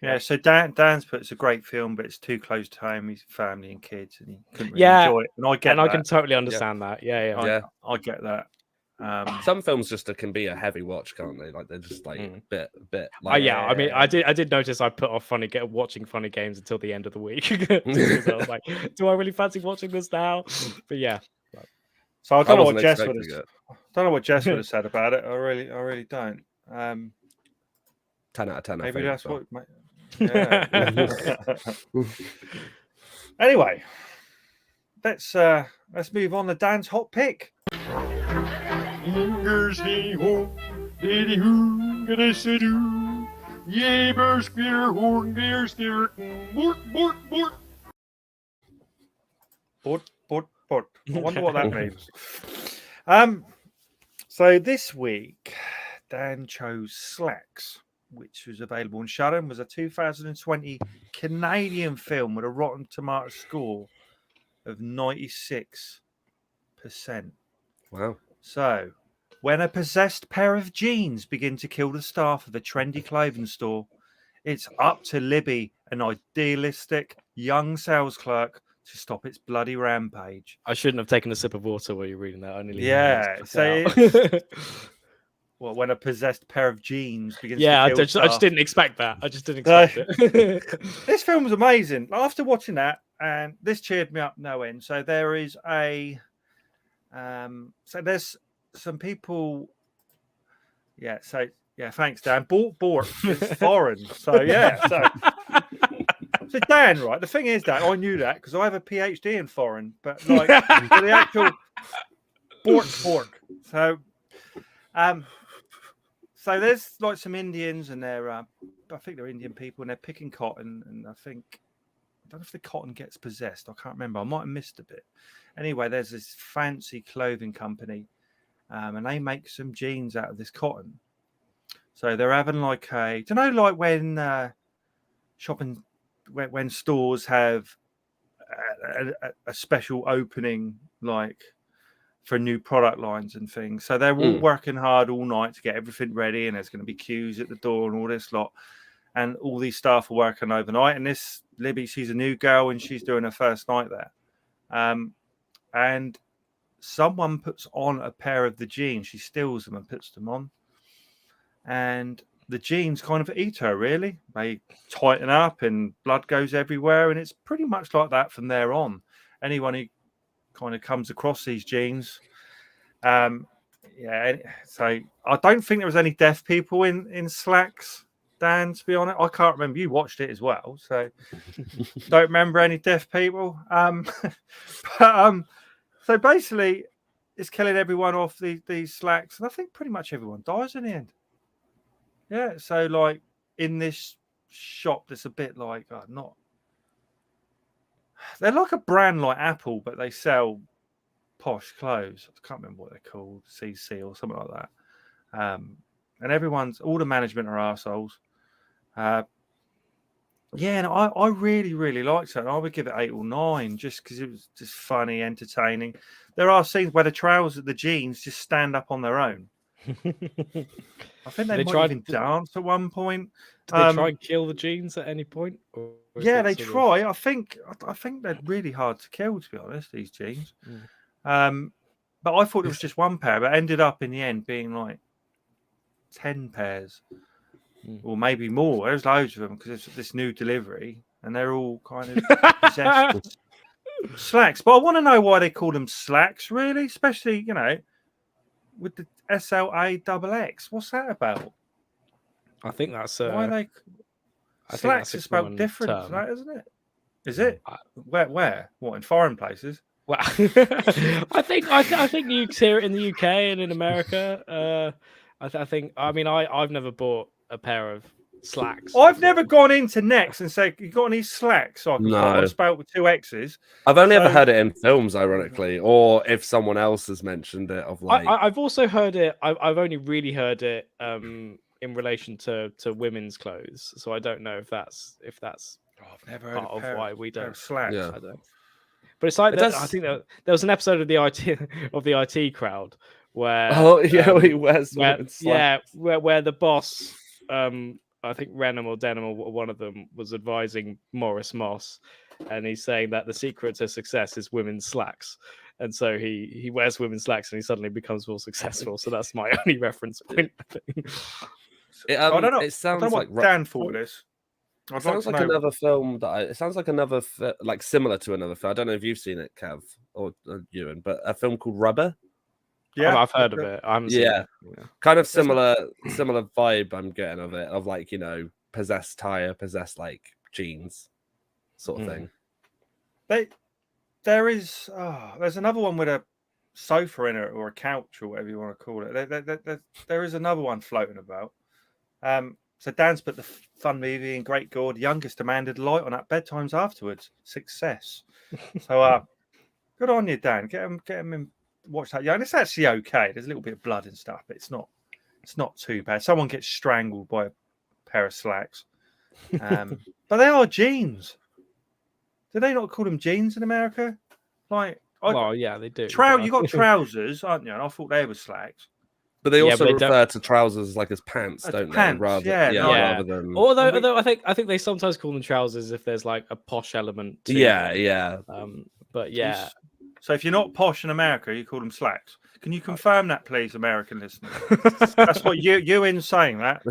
week. So Dan's put it's a great film, but it's too close to home. He's family and kids, and he couldn't really enjoy it. And I can totally understand that. I get that. Some films just can be a heavy watch, can't they? Like they're just like a bit. Like, I mean, I did notice I put off watching funny games until the end of the week. Because I was like, do I really fancy watching this now? But yeah. So I don't know what Jess would have said about it. I really don't. 10 out of 10. Maybe that's what. Anyway, let's move on to Dan's hot pick. I wonder what that means. So this week, Dan chose Slaxx, which was available on Shudder, and was a 2020 Canadian film with a Rotten Tomatoes score of 96%. Wow. So, when a possessed pair of jeans begin to kill the staff of a trendy clothing store, it's up to Libby, an idealistic young sales clerk, to stop its bloody rampage. I shouldn't have taken a sip of water while you're reading that. Well, when a possessed pair of jeans begins to kill staff. I just didn't expect that. It. This film was amazing. After watching that, and this cheered me up no end. So there is so there's some people. Thanks, Dan. Bort. It's foreign. So So Dan, right? The thing is that I knew that because I have a PhD in foreign, but like for the actual pork. So, so there's like some Indians and they're, I think they're Indian people and they're picking cotton, and I don't know if the cotton gets possessed. I can't remember. I might have missed a bit. Anyway, there's this fancy clothing company, and they make some jeans out of this cotton. So they're having like like when when stores have a special opening, like for new product lines and things. So they're all working hard all night to get everything ready, and there's going to be queues at the door and all this lot. And all these staff are working overnight. And this Libby, she's a new girl and she's doing her first night there. And someone puts on a pair of the jeans. She steals them and puts them on. And the jeans kind of eat her, really. They tighten up and blood goes everywhere. And it's pretty much like that from there on. Anyone who kind of comes across these jeans. So I don't think there was any deaf people in Slaxx, Dan, to be honest. I can't remember. You watched it as well, so don't remember any deaf people. So basically it's killing everyone off these Slaxx, and I think pretty much everyone dies in the end. Yeah, so like in this shop that's a bit like they're like a brand like Apple, but they sell posh clothes. I can't remember what they're called, CC or something like that. And all the management are arseholes. And I really, really liked it. And I would give it 8 or 9 just because it was just funny, entertaining. There are scenes where the jeans just stand up on their own. I think they might even dance at one point. Did they try and kill the jeans at any point? Yeah, they try. I think they're really hard to kill, to be honest, these jeans. But I thought it was just one pair, but ended up in the end being like 10 pairs. Or maybe more. There's loads of them because it's this new delivery, and they're all kind of possessed. Slaxx, but I want to know why they call them Slaxx, really, especially with the SLAXX. What's that about? I think that's why they. Slaxx is spelled different, to that, isn't it? Is it? Where? What, in foreign places? Well, I think you hear it in the UK and in America. I've never bought a pair of Slaxx. I've never gone into Next and said, "You got any Slaxx?" So I can put on spelled with 2 X's. I've only ever heard it in films, ironically, or if someone else has mentioned it. I've also heard it. I've only really heard it in relation to women's clothes. So I don't know if that's I've never heard part of why we don't Slaxx. Yeah. I don't. But it's like I think there was an episode of the IT crowd where he wears where the boss. I think Renham or Denham or one of them was advising Morris Moss, and he's saying that the secret to success is women's slacks, and so he wears women's slacks and he suddenly becomes more successful. So that's my only reference point. I don't know. It sounds like Dan thought this. It sounds like another film it sounds like another like similar to another film. I don't know if you've seen it, Kev or Ewan, but a film called Rubber. Yeah, I've heard of it. Kind of similar vibe I'm getting of it, of like possessed tire, possessed like jeans, sort of thing. There's another one with a sofa in it or a couch or whatever you want to call it. There is another one floating about. So Dan's put the fun movie in Great Gore, youngest demanded light on at bedtimes afterwards. Success. So good on you, Dan. Get him in. Watch that, and it's actually okay. There's a little bit of blood and stuff, but it's not too bad. Someone gets strangled by a pair of Slaxx, but they are jeans. Do they not call them jeans in America? Yeah, they do. You got trousers, aren't you? And I thought they were Slaxx. But they also refer to trousers like as pants, don't they? Rather than. Although I think they sometimes call them trousers if there's like a posh element. To them. But yeah. So if you're not posh in America, you call them Slaxx. Can you confirm that, please, American listeners? That's what you in saying that.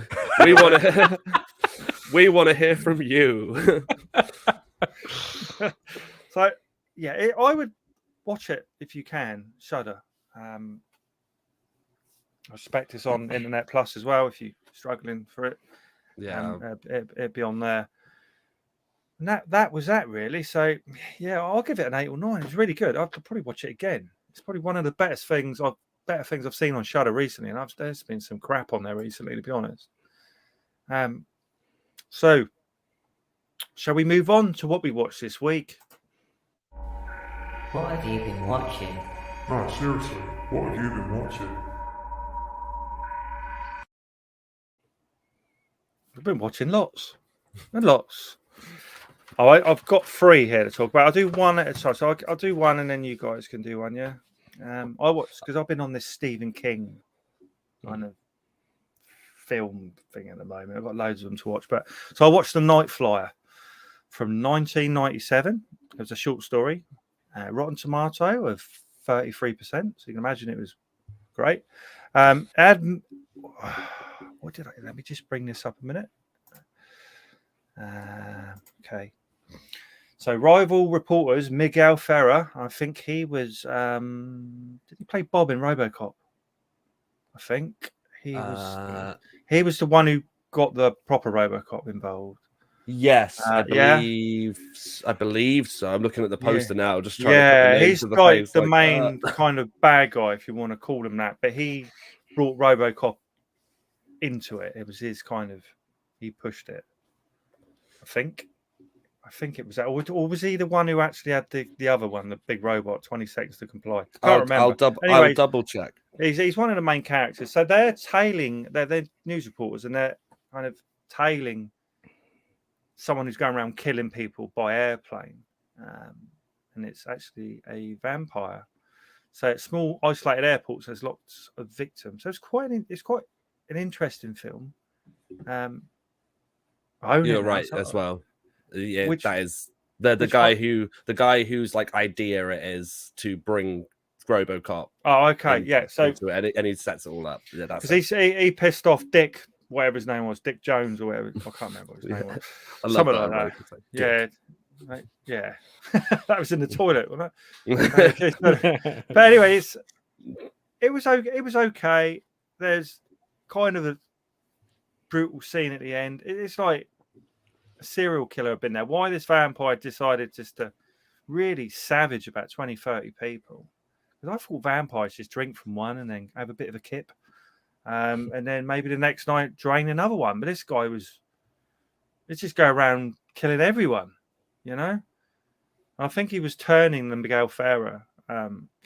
We want to hear from you. So yeah, I would watch it if you can. Shudder. I suspect it's on Internet Plus as well if you're struggling for it. Yeah, it'd be on there. And that was that really. So yeah, I'll give it an 8 or 9. It was really good. I could probably watch it again. It's probably one of the better things I've seen on Shudder recently, and there's been some crap on there recently, to be honest. So shall we move on to what we watched this week? What have you been watching? No, seriously, what have you been watching? I've been watching lots and lots. Oh, I've got 3 here to talk about. I'll do one at a time. So I'll do one, and then you guys can do one. Yeah. I watched because I've been on this Stephen King kind of film thing at the moment. I've got loads of them to watch, but so I watched The Night Flyer from 1997. It was a short story, Rotten Tomato of 33%. So you can imagine it was great. What did I? Let me just bring this up a minute. Okay. So rival reporters Miguel Ferrer, I think he was did he play Bob in RoboCop? I think he was the one who got the proper RoboCop involved. Yes, I believe so. I'm looking at the poster now, just trying to put the names he's of the like face, the main kind of bad guy, if you want to call him that. But he brought RoboCop into it. It was his kind of, he pushed it. I think it was that, or was he the one who actually had the other one, the big robot, 20 seconds to comply? I can't remember. I'll double check. He's one of the main characters. So they're news reporters, and they're kind of tailing someone who's going around killing people by airplane, and it's actually a vampire. So it's small, isolated airports. There's lots of victims. So it's quite an interesting film. You're right as well. Yeah, that is the guy whose like idea it is to bring RoboCop. Oh, okay, yeah. So and he sets it all up. Yeah, that's because he pissed off Dick, whatever his name was, Dick Jones or whatever. I can't remember what his name was. I love that. Yeah, yeah. That was in the toilet, wasn't it? But anyway, it was okay. There's kind of a brutal scene at the end. It's like a serial killer had been there. Why this vampire decided just to really savage about 20, 30 people? Because I thought vampires just drink from one and then have a bit of a kip. And then maybe the next night drain another one. But this guy let's just go around killing everyone, you know? And I think he was turning the Miguel Ferrer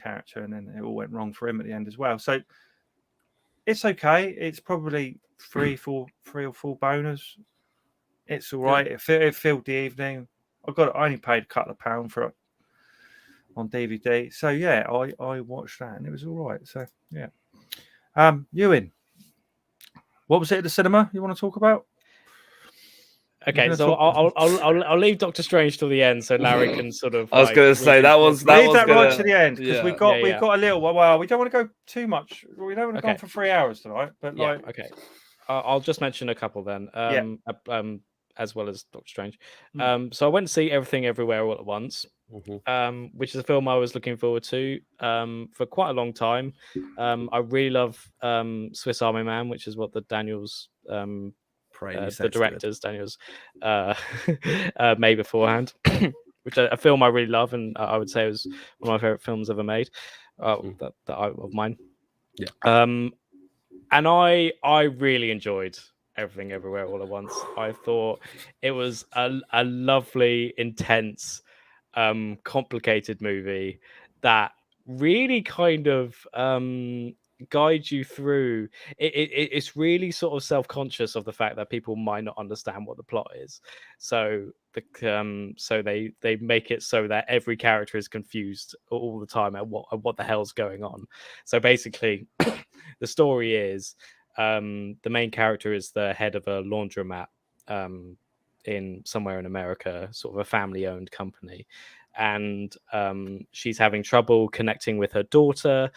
character, and then it all went wrong for him at the end as well. So it's okay. It's probably 3 or 4 boners. It's all right. It filled the evening. I only paid a couple of pounds for it on DVD. So yeah, I watched that and it was all right. So yeah. Ewan, what was it at the cinema you want to talk about? Okay, so I'll leave Doctor Strange till the end, so Larry can sort of. I was going to say leave that right to the end because we've got a little. Well, we don't want to go too much. We don't want to go on for 3 hours tonight. But okay, I'll just mention a couple then. As well as Doctor Strange. So I went to see Everything Everywhere All at Once, which is a film I was looking forward to for quite a long time. I really love Swiss Army Man, which is what the Daniels, the directors Daniels made beforehand, which is a film I really love, and I would say it was one of my favorite films ever made of mine. Yeah. And I really enjoyed Everything Everywhere All at Once. I thought it was a lovely, intense, complicated movie that really kind of guides you through. It's really sort of self-conscious of the fact that people might not understand what the plot is. So they make it so that every character is confused all the time at what the hell's going on. So basically, the story is. The main character is the head of a laundromat in somewhere in America, sort of a family-owned company, and she's having trouble connecting with her daughter.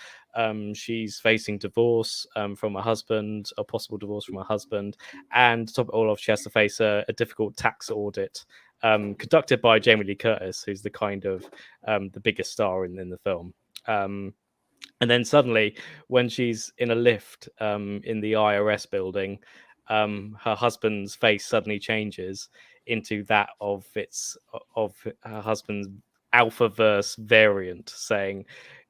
She's facing divorce from her husband, a possible divorce from her husband, and to top it all off, she has to face a difficult tax audit conducted by Jamie Lee Curtis, who's the kind of the biggest star in the film. And then suddenly, when she's in a lift in the IRS building, her husband's face suddenly changes into that of her husband's Alphaverse variant, saying,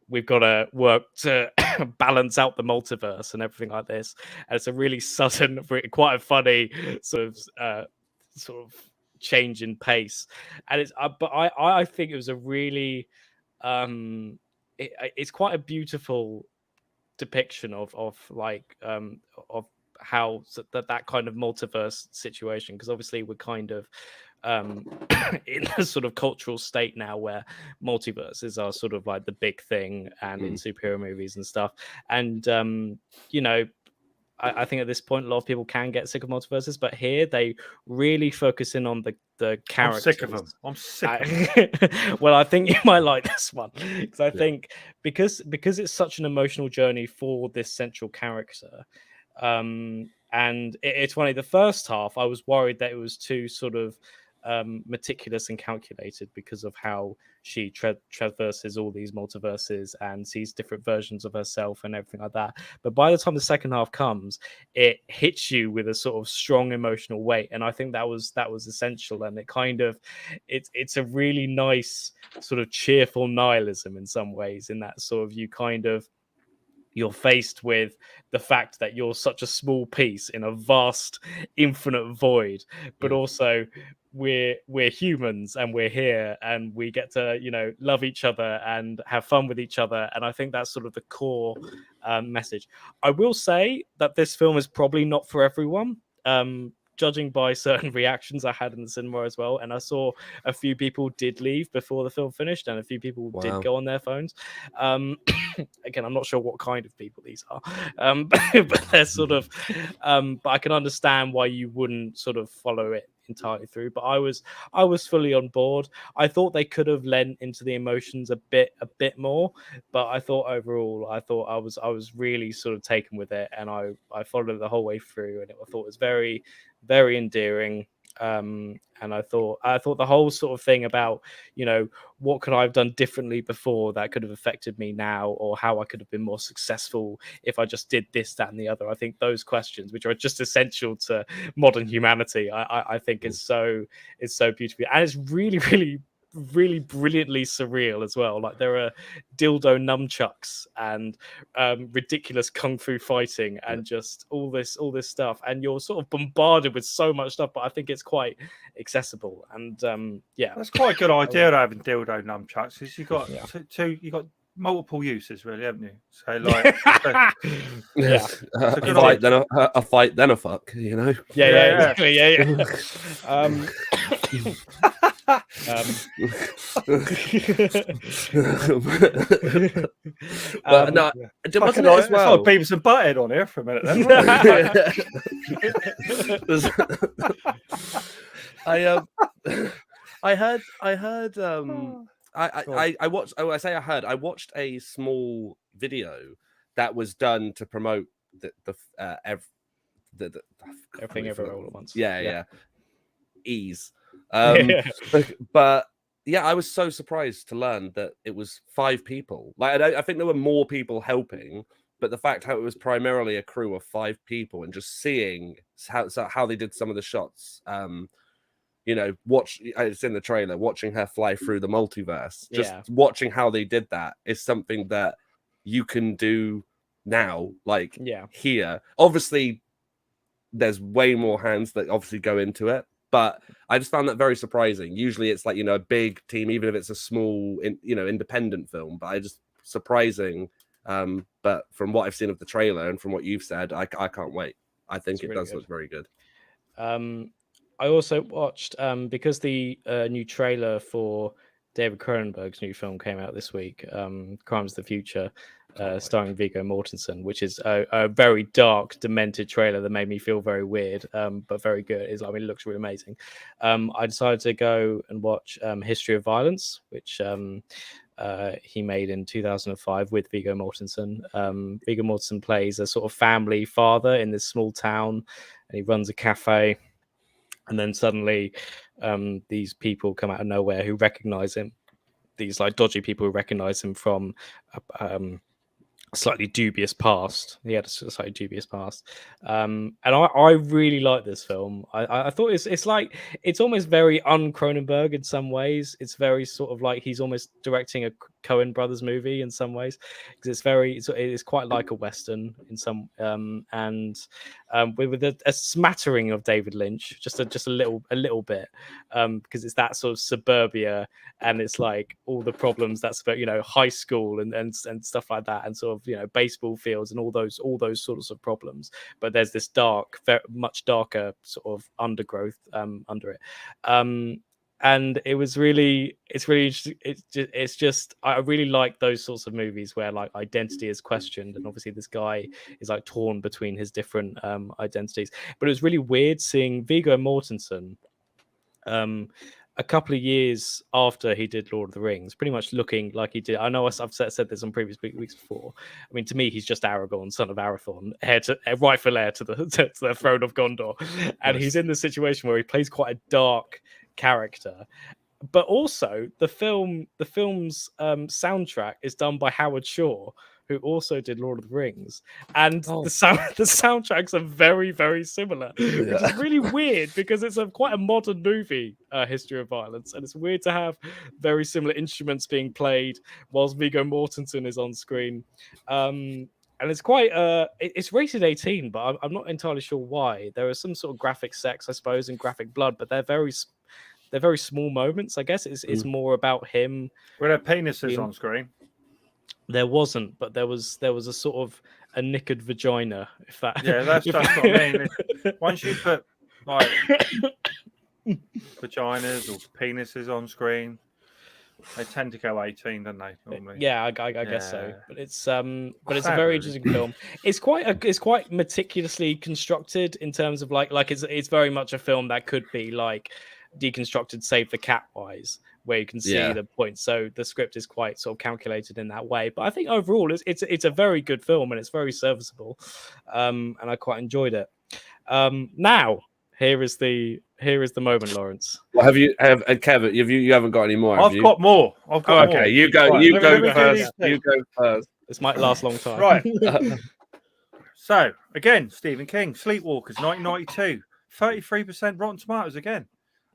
we've got to work to balance out the multiverse and everything like this. And it's a really sudden, quite a funny sort of change in pace. And it's, but I think it was a really, it's quite a beautiful depiction of how that kind of multiverse situation, because obviously we're kind of in a sort of cultural state now where multiverses are sort of like the big thing, and in superhero movies and stuff. And I think at this point a lot of people can get sick of multiverses, but here they really focus in on the characters. I'm sick of them. I'm sick of them. Well, I think you might like this one, because I think because it's such an emotional journey for this central character. And it's funny, the first half I was worried that it was too sort of meticulous and calculated because of how she traverses all these multiverses and sees different versions of herself and everything like that. But by the time the second half comes, it hits you with a sort of strong emotional weight, and I think that was essential. And it kind of it's a really nice sort of cheerful nihilism in some ways, in that sort of you're faced with the fact that you're such a small piece in a vast, infinite void, but also we're humans and we're here and we get to, love each other and have fun with each other. And I think that's sort of the core message. I will say that this film is probably not for everyone. Judging by certain reactions I had in the cinema as well. And I saw a few people did leave before the film finished, and a few people did go on their phones. Again, I'm not sure what kind of people these are, but they're sort of, but I can understand why you wouldn't sort of follow it entirely through. But I was fully on board. I thought they could have lent into the emotions a bit more, but I thought overall, I was really sort of taken with it, and I followed it the whole way through, and I thought it was very, very endearing. And I thought the whole sort of thing about, what could I have done differently before that could have affected me now, or how I could have been more successful if I just did this, that, and the other. I think those questions, which are just essential to modern humanity, I think is so beautiful, and it's really, really, really brilliantly surreal as well. Like, there are dildo nunchucks and ridiculous kung fu fighting and just all this stuff, and you're sort of bombarded with so much stuff, but I think it's quite accessible. And that's quite a good idea, having dildo nunchucks, because you got you got multiple uses, really, haven't you? So like, a fight, then a fuck, exactly. But no, wasn't it as well? It's like Beavis and Butthead on here for a minute. Then, I watched a small video that was done to promote the Everything Everywhere All at Once. Ease. But yeah, I was so surprised to learn that it was 5 people. Like, I think there were more people helping, but the fact how it was primarily a crew of 5 people, and just seeing how they did some of the shots, it's in the trailer, watching her fly through the multiverse, watching how they did that is something that you can do now, here. Obviously, there's way more hands that obviously go into it, but I just found that very surprising. Usually it's like, a big team, even if it's a small, independent film, but surprising. But from what I've seen of the trailer and from what you've said, I can't wait. I think it really does look very good. I also watched, because the new trailer for David Cronenberg's new film came out this week, Crimes of the Future, starring Viggo Mortensen, which is a very dark, demented trailer that made me feel very weird, but very good. It looks really amazing. I decided to go and watch History of Violence, which he made in 2005 with Viggo Mortensen. Viggo Mortensen plays a sort of family father in this small town, and he runs a cafe. And then suddenly these people come out of nowhere who recognize him. These dodgy people who recognize him from slightly dubious past. He had a slightly dubious past, and I really like this film. I thought it's like it's almost very un-Cronenberg in some ways. It's very sort of like he's almost directing a Coen Brothers movie in some ways, because it's quite like a Western in some with a smattering of David Lynch, just a little bit, because it's that sort of suburbia, and it's like all the problems that's about, high school and stuff like that, and sort of baseball fields and all those sorts of problems. But there's this much darker sort of undergrowth under it. And it's really interesting. It's just I really like those sorts of movies where like identity is questioned, and obviously this guy is like torn between his different identities. But it was really weird seeing Viggo Mortensen a couple of years after he did Lord of the Rings, pretty much looking like he did. I know I've said this on previous weeks before. I mean, to me, he's just Aragorn, son of Arathorn, rightful heir to the throne of Gondor. And he's in the situation where he plays quite a dark character. But also, the film's soundtrack is done by Howard Shore, who also did Lord of the Rings, and the soundtracks are very, very similar, which is really weird because it's quite a modern movie, History of Violence, and it's weird to have very similar instruments being played whilst Viggo Mortensen is on screen. And it's quite it's rated 18, but I'm not entirely sure why. There is some sort of graphic sex, I suppose, and graphic blood, but they're very small moments. I guess it's more about him. Were there penises on screen? There wasn't, but there was a sort of a knickered vagina. If that, that's what I mean. Once you put like vaginas or penises on screen, they tend to go 18, don't they? Normally. Yeah, I guess so. But it's a very interesting film. It's quite meticulously constructed in terms of like it's very much a film that could be like deconstructed, save the cat wise, where you can see the points. So the script is quite sort of calculated in that way. But I think overall it's a very good film, and it's very serviceable. And I quite enjoyed it. Now here is the moment, Lawrence. Well, Kevin, you haven't got any more. I've got more. Okay, more. You go first. You go first. This might last a long time. Right. So again, Stephen King, Sleepwalkers, 1992, 33% Rotten Tomatoes again.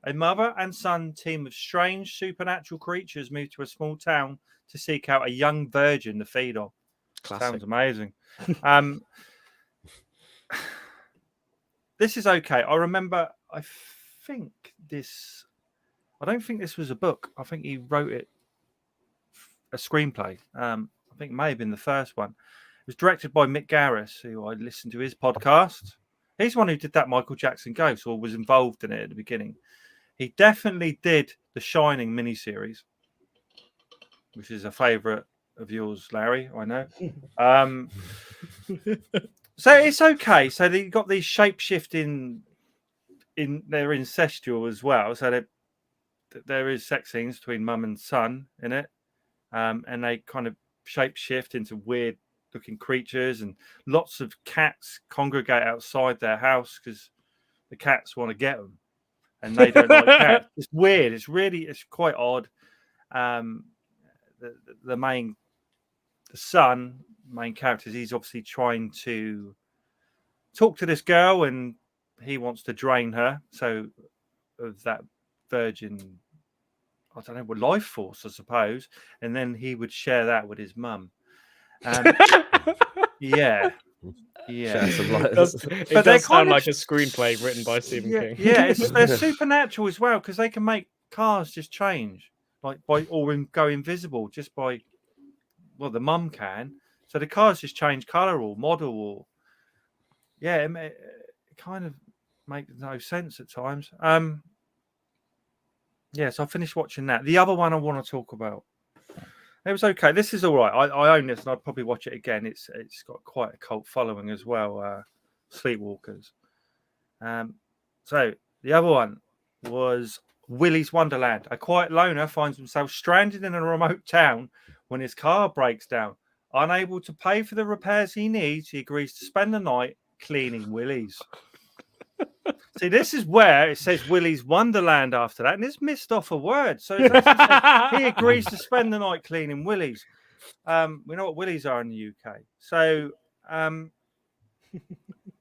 A mother and son team of strange supernatural creatures move to a small town to seek out a young virgin to feed on. Classic. Sounds amazing. This is okay. I remember, I don't think this was a book. I think he wrote it, a screenplay. I think it may have been the first one. It was directed by Mick Garris, who I listened to his podcast. He's the one who did that Michael Jackson Ghost, or was involved in it at the beginning. He definitely did the Shining miniseries, which is a favourite of yours, Larry. I know. So it's okay. So they got these shape-shifting they're incestual as well. So there is sex scenes between mum and son in it, and they kind of shape-shift into weird-looking creatures, and lots of cats congregate outside their house because the cats want to get them. And they don't like cats. It's weird. It's quite odd. The main character, he's obviously trying to talk to this girl, and he wants to drain her. So of that virgin, I don't know, life force, I suppose. And then he would share that with his mum. Yeah. It does sound like a screenplay written by Stephen King. Yeah, they're supernatural as well, because they can make cars just change, or go invisible just by, the mum can. So the cars just change colour or model, or it kind of makes no sense at times. So I finished watching that. The other one I want to talk about. It was okay. This is all right. I own this, and I'd probably watch it again. It's got quite a cult following as well. Sleepwalkers. So the other one was Willie's Wonderland. A quiet loner finds himself stranded in a remote town when his car breaks down. Unable to pay for the repairs he needs, he agrees to spend the night cleaning Willie's. See, this is where it says Willie's Wonderland after that, and it's missed off a word. So it's he agrees to spend the night cleaning Willie's. we know what Willies are in the UK. So I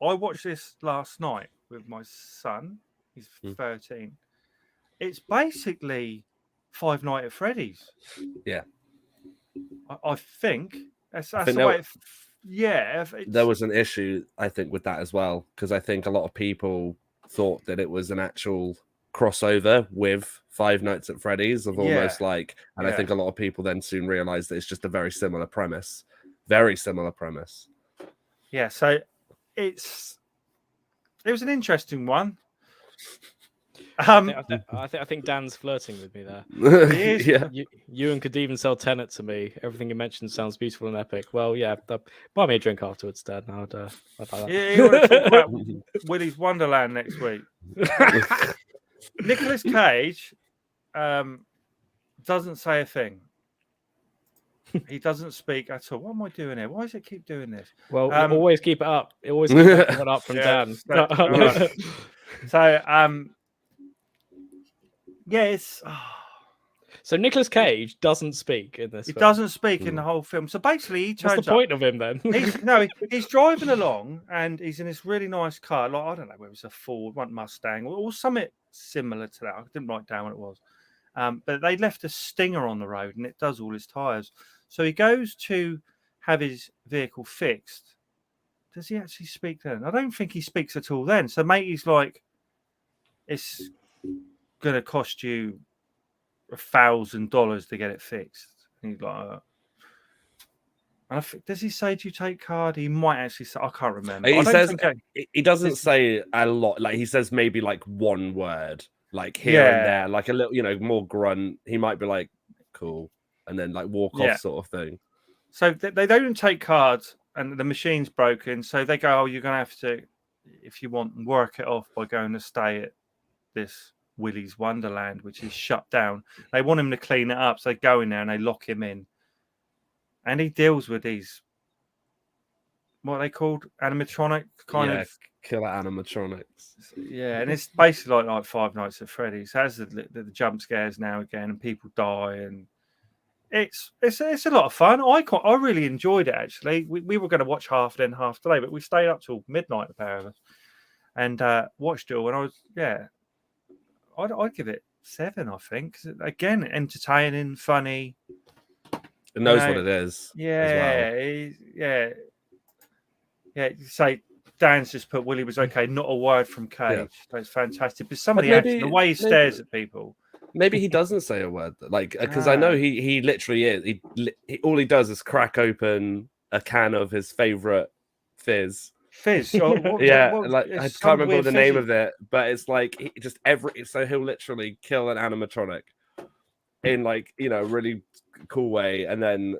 watched this last night with my son. He's 13. It's basically Five Nights at Freddy's. Yeah. I think that's the way. There was an issue, I think, with that as well, because I think a lot of people thought that it was an actual crossover with Five Nights at Freddy's I think a lot of people then soon realized that it's just a very similar premise. Yeah, so it was an interesting one. I think Dan's flirting with me there. He is. Yeah. Ewan could even sell Tenet to me. Everything you mentioned sounds beautiful and epic. Well, yeah, buy me a drink afterwards, Dan. I'd like that. Yeah, you want to talk about Willie's Wonderland next week. Nicolas Cage doesn't say a thing. He doesn't speak at all. What am I doing here? Why does it keep doing this? Well, always keep it up. It always keep it up from Dan. Right. So, yeah, it's. So Nicolas Cage doesn't speak in this. He doesn't speak in the whole film. So basically, he turns What's the point of him then? He's driving along and he's in this really nice car. Like I don't know whether it's a Ford, one Mustang, or something similar to that. I didn't write down what it was. But they left a stinger on the road and it does all his tires. So he goes to have his vehicle fixed. Does he actually speak then? I don't think he speaks at all then. So matey's like, it's going to cost you $1,000 to get it fixed. And he's like, does he say, do you take card? He might actually say, I can't remember. He doesn't say a lot. Like he says maybe like one word, like here and there, like a little, more grunt. He might be like, cool. And then like walk off sort of thing. So they don't take cards and the machine's broken. So they go, you're going to have to, if you want, work it off by going to stay at this Willie's Wonderland, which is shut down. They want him to clean it up. So they go in there and they lock him in. And he deals with these, what are they called? Animatronic kind of. Killer animatronics. Yeah, and it's basically like Five Nights at Freddy's. It has the jump scares now and again, and people die, and it's a lot of fun. I really enjoyed it actually. We were going to watch half then half today, but we stayed up till midnight, the pair of us, and watched it all. And I was I'd give it 7, I think. Again, entertaining, funny. It knows what it is. Yeah, as well. Say Dan's just put Willie was okay. Not a word from Cage. Yeah. That's fantastic. But some of the action, the way he stares at people. Maybe he doesn't say a word, like because I know he literally is. He all he does is crack open a can of his favorite fizz. I can't remember the name of it, but it's like so he'll literally kill an animatronic in really cool way, and then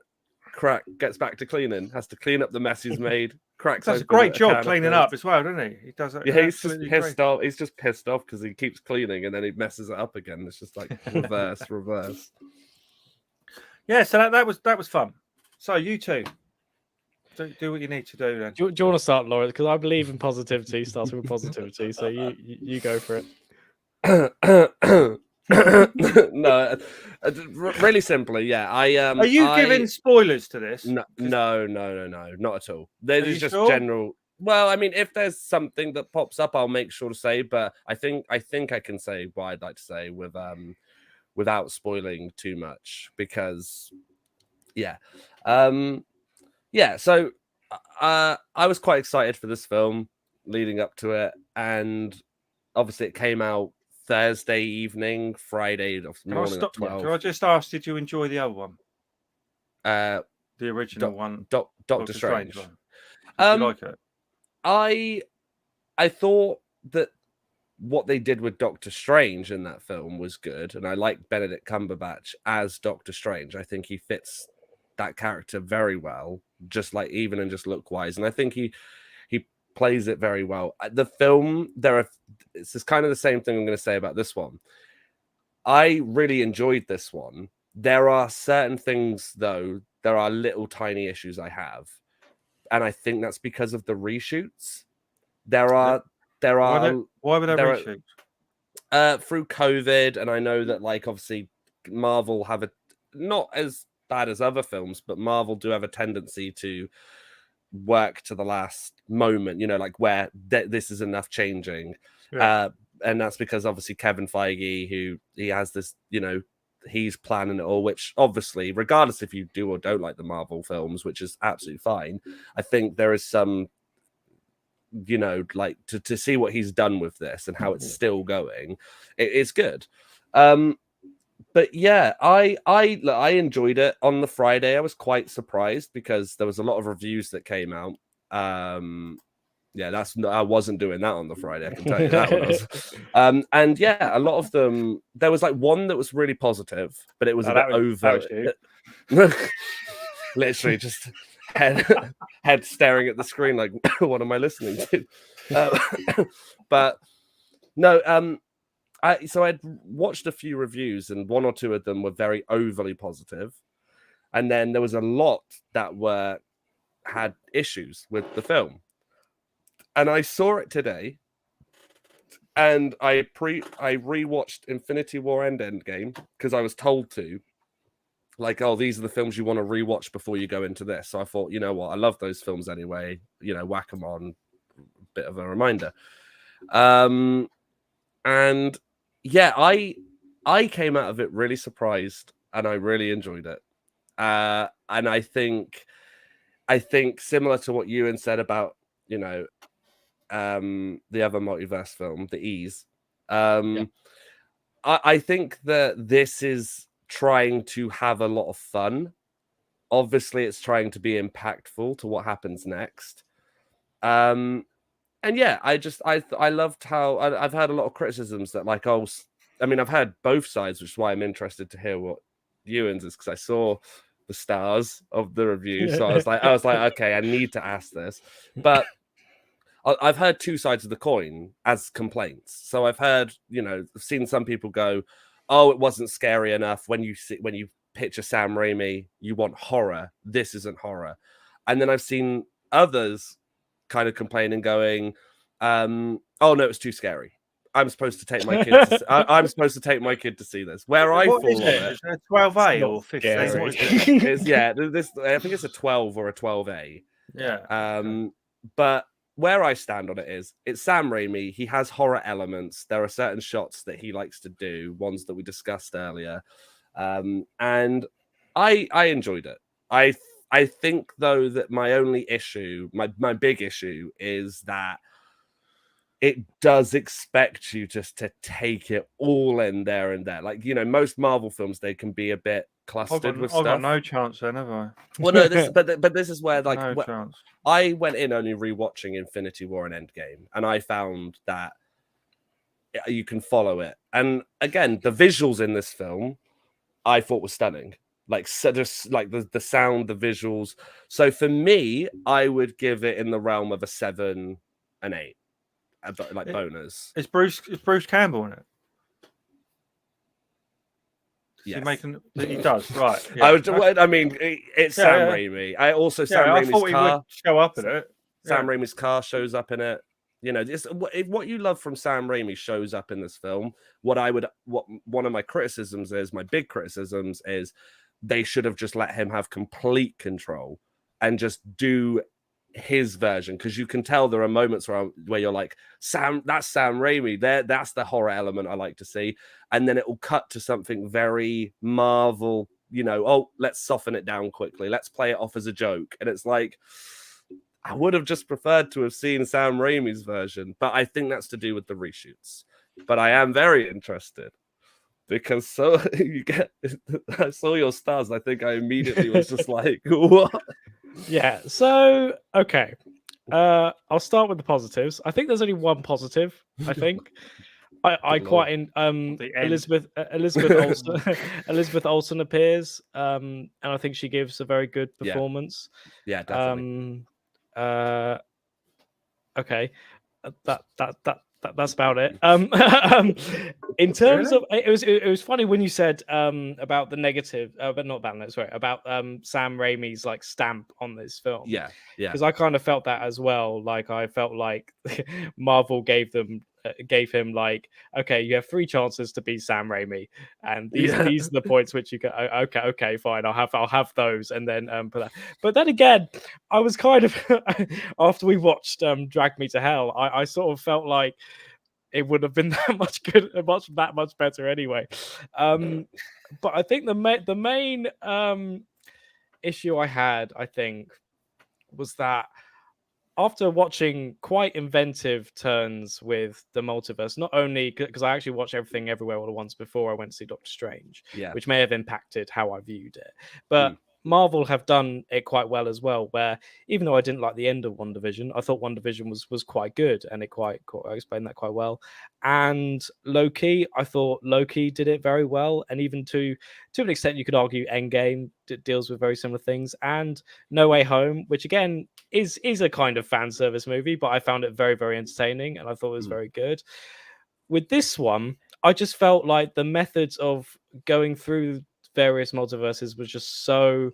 gets back to cleaning, has to clean up the mess he's made. Does a great job cleaning up as well, doesn't he? He does it. Yeah, he's just pissed off. He's just pissed off because he keeps cleaning and then he messes it up again. It's just like reverse. Yeah, so that was fun. So you two, do what you need to do then. Do you want to start, Laura? Because I believe in positivity, starting with positivity. So you go for it. No, really simply, yeah. Are you giving spoilers to this? No, not at all. There's just general. Well, I mean, if there's something that pops up, I'll make sure to say. But I think I can say what I'd like to say without spoiling too much, because So I was quite excited for this film leading up to it, and obviously it came out Thursday evening, Friday morning at 12. Can I just ask, did you enjoy the other one? The original one, Doctor Strange. One. Did you like it? I thought that what they did with Doctor Strange in that film was good, and I like Benedict Cumberbatch as Doctor Strange. I think he fits that character very well, just look wise, and I think he plays it very well. The film, it's just kind of the same thing I'm going to say about this one. I really enjoyed this one. There are certain things, though, there are little tiny issues I have, and I think that's because of the reshoots. Why were there reshoots? Through COVID, and I know that obviously Marvel have not as bad as other films, but Marvel do have a tendency to work to the last moment, like where this is enough changing. And that's because obviously Kevin Feige, who he has this, he's planning it all, which obviously, regardless if you do or don't like the Marvel films, which is absolutely fine, I think there is some, like to see what he's done with this and how it's still going, it's good. But yeah, I enjoyed it on the Friday. I was quite surprised because there was a lot of reviews that came out. Yeah, I wasn't doing that on the Friday. I can tell you that one was. And yeah, a lot of them. There was like one that was really positive, but it was a bit over. Literally, just head staring at the screen like, what am I listening to? But no, so I'd watched a few reviews, and one or two of them were very overly positive, and then there was a lot that had issues with the film. And I saw it today, and I rewatched Infinity War and Endgame because I was told to. Like, oh, these are the films you want to rewatch before you go into this. So I thought, you know what, I love those films anyway. Whack them on, bit of a reminder. And yeah, I came out of it really surprised, and I really enjoyed it. And I think similar to what Ewan said about the other multiverse film, The Ease. I think that this is trying to have a lot of fun. Obviously, it's trying to be impactful to what happens next. And yeah, I loved how I've heard a lot of criticisms that I've heard both sides, which is why I'm interested to hear what Ewan's is, because I saw the stars of the review. So I was like, okay, I need to ask this. But I've heard two sides of the coin as complaints. So I've heard, I've seen some people go, oh, it wasn't scary enough. When you picture Sam Raimi, you want horror. This isn't horror. And then I've seen others kind of complaining, going, oh no, it's too scary. I'm supposed to take my kid. I'm supposed to take my kid to see this. Where I fall on it, is it a 12A or 15? I think it's a 12 or a 12A. Yeah. But where I stand on it is, it's Sam Raimi. He has horror elements. There are certain shots that he likes to do, ones that we discussed earlier, and I enjoyed it. I think though that my only issue, my big issue, is that it does expect you just to take it all in there and there. Like, most Marvel films, they can be a bit clustered with stuff. I've got no chance then, have I? Well, no, but this is where no chance. I went in only rewatching Infinity War and Endgame, and I found that you can follow it. And again, the visuals in this film, I thought were stunning. Like, so just like the sound, the visuals. So for me, I would give it in the realm of a 7 and 8. Like bonus. Is Bruce Campbell in it? Yes. He does, right. Yeah. It's Sam Raimi. I also Sam Raimi's thought car he would show up in it. Sam Raimi's car shows up in it. What you love from Sam Raimi shows up in this film. What one of my criticisms is, my big criticisms is, they should have just let him have complete control and just do his version, because you can tell there are moments where you're like, that's Sam Raimi. That's the horror element I like to see. And then it will cut to something very Marvel, oh, let's soften it down quickly. Let's play it off as a joke. And it's like, I would have just preferred to have seen Sam Raimi's version, but I think that's to do with the reshoots. But I am very interested, because I saw your stars. I think I immediately was just like, what? Yeah. So, okay. I'll start with the positives. I think there's only one positive. I think I quite in Elizabeth Olsen. Elizabeth Olsen appears, and I think she gives a very good performance. Yeah, definitely. Okay. That's about it. In terms of it was funny when you said about the negative, but not about sorry, about Sam Raimi's like stamp on this film. Yeah. Because I kind of felt that as well. Like, I felt like Marvel gave them gave him like, okay, you have 3 chances to be Sam Raimi, and these are the points which you go, okay, fine, I'll have those, and then put that. But then again, I was kind of after we watched Drag Me to Hell, I sort of felt like it would have been that much better anyway. But I think the main issue I had, I think, was that after watching quite inventive turns with the multiverse, not only because I actually watched Everything Everywhere All at Once before I went to see Doctor Strange, which may have impacted how I viewed it, but Marvel have done it quite well as well, where even though I didn't like the end of WandaVision, I thought WandaVision was quite good, and it I explained that quite well. And Loki, I thought Loki did it very well, and even to an extent you could argue Endgame deals with very similar things, and No Way Home, which again is a kind of fan service movie, but I found it very, very entertaining, and I thought it was very good. With this one, I just felt like the methods of going through various multiverses was just so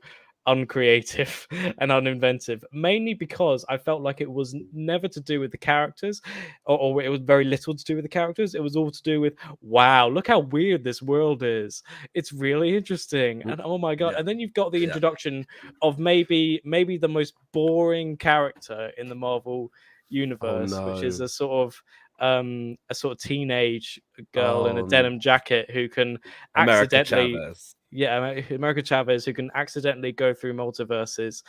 uncreative and uninventive, mainly because I felt like it was never to do with the characters, or it was very little to do with the characters. It was all to do with, wow, look how weird this world is. It's really interesting, and oh my god. And then you've got the introduction of maybe the most boring character in the Marvel universe, which is a sort of teenage girl in a denim jacket who can accidentally America Chavez, who can accidentally go through multiverses,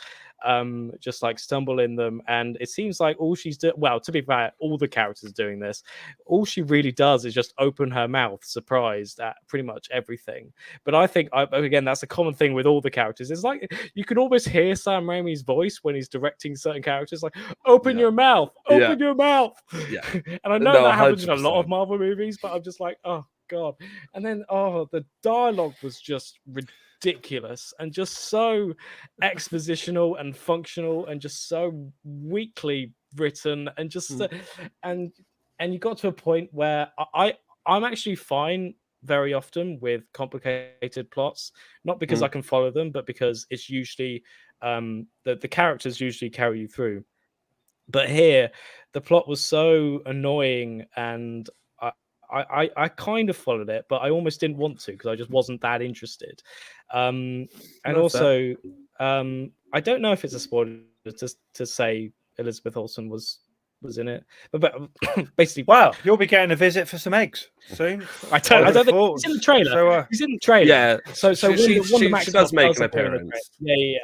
just like stumble in them. And it seems like all she's doing, well, to be fair, all the characters doing this, all she really does is just open her mouth, surprised at pretty much everything. But I think, again, that's a common thing with all the characters. It's like you can almost hear Sam Raimi's voice when he's directing certain characters, like, open your mouth, open your mouth. Yeah. And I know that happens in a lot of Marvel movies, but I'm just like, oh god. And then the dialogue was just ridiculous and just so expositional and functional and just so weakly written, and just and you got to a point where I'm actually fine very often with complicated plots, not because I can follow them, but because it's usually the characters usually carry you through. But here the plot was so annoying, and I kind of followed it, but I almost didn't want to because I just wasn't that interested. And also, I don't know if it's a spoiler to say Elizabeth Olsen was in it, but basically, wow, you'll be getting a visit for some eggs soon. I don't think he's in the trailer. So, he's in the trailer. Yeah. So she does make an appearance. Yeah.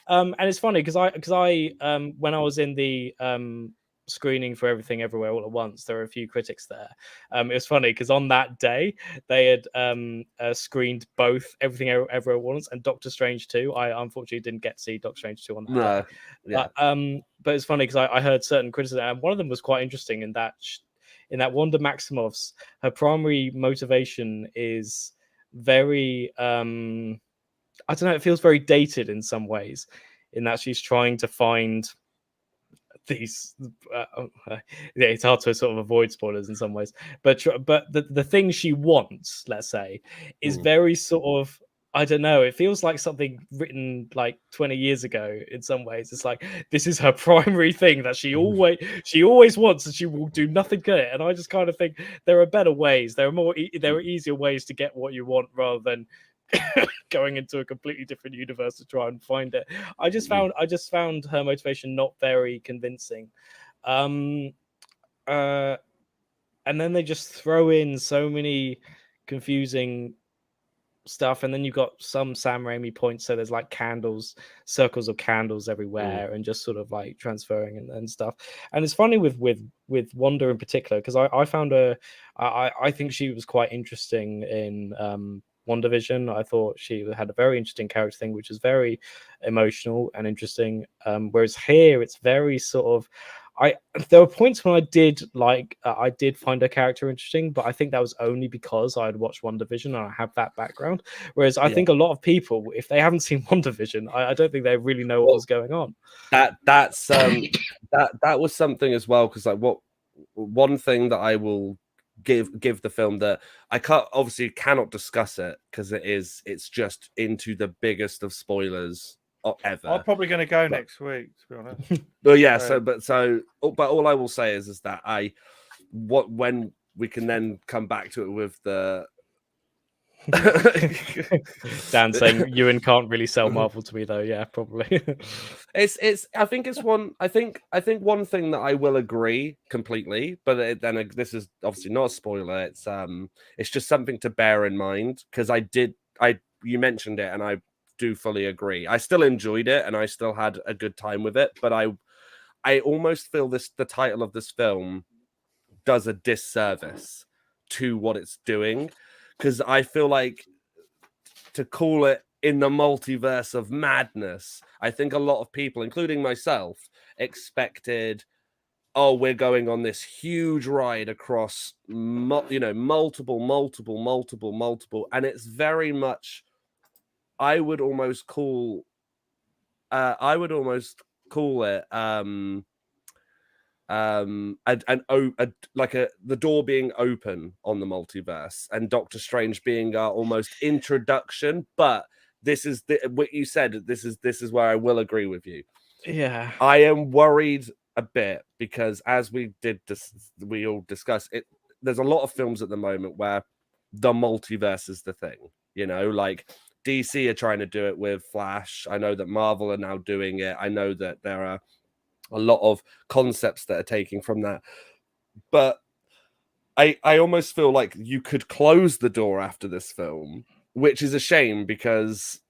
And it's funny because I when I was in the screening for Everything Everywhere All at Once, there were a few critics there. It was funny because on that day they had screened both Everything Everywhere All at Once and Doctor Strange 2. I unfortunately didn't get to see Doctor Strange 2 on that day. But it's funny because I heard certain criticism, and one of them was quite interesting in that Wanda Maximoff's, her primary motivation is very I don't know, it feels very dated in some ways, in that she's trying to find these it's hard to sort of avoid spoilers in some ways, but the thing she wants, let's say, is very sort of, I don't know, it feels like something written like 20 years ago in some ways. It's like this is her primary thing that she always wants, and she will do nothing to it. And I just kind of think there are better ways, there are easier ways to get what you want rather than going into a completely different universe to try and find it. I just found her motivation not very convincing. And then they just throw in so many confusing stuff, and then you've got some Sam Raimi points, so there's like circles of candles everywhere, and just sort of like transferring and stuff. And it's funny with Wanda in particular, because I found her, I think she was quite interesting in WandaVision. I thought she had a very interesting character thing, which is very emotional and interesting. Whereas here, it's very sort of, there were points when I did find her character interesting, but I think that was only because I had watched WandaVision and I have that background. Whereas I think a lot of people, if they haven't seen WandaVision, I don't think they really know what was going on. That's that was something as well, because like one thing that I will give the film that I cannot discuss it because it's just into the biggest of spoilers ever. I'm probably going to go next week, to be honest. Well, yeah. But all I will say is that when we can then come back to it with the. Dan saying Ewan can't really sell Marvel to me though. Yeah, probably. I think one thing that I will agree completely, but then this is obviously not a spoiler. It's just something to bear in mind, because you mentioned it and I do fully agree. I still enjoyed it and I still had a good time with it, but I almost feel the title of this film does a disservice to what it's doing, because I feel like to call it In the Multiverse of Madness, I think a lot of people, including myself, expected, oh, we're going on this huge ride across, multiple, and it's very much, I would almost call it the door being open on the multiverse, and Doctor Strange being our almost introduction. But this is what you said. This is where I will agree with you. Yeah, I am worried a bit, because as we all discussed it, there's a lot of films at the moment where the multiverse is the thing. Like DC are trying to do it with Flash. I know that Marvel are now doing it. I know that there are a lot of concepts that are taking from that, but I almost feel like you could close the door after this film, which is a shame, because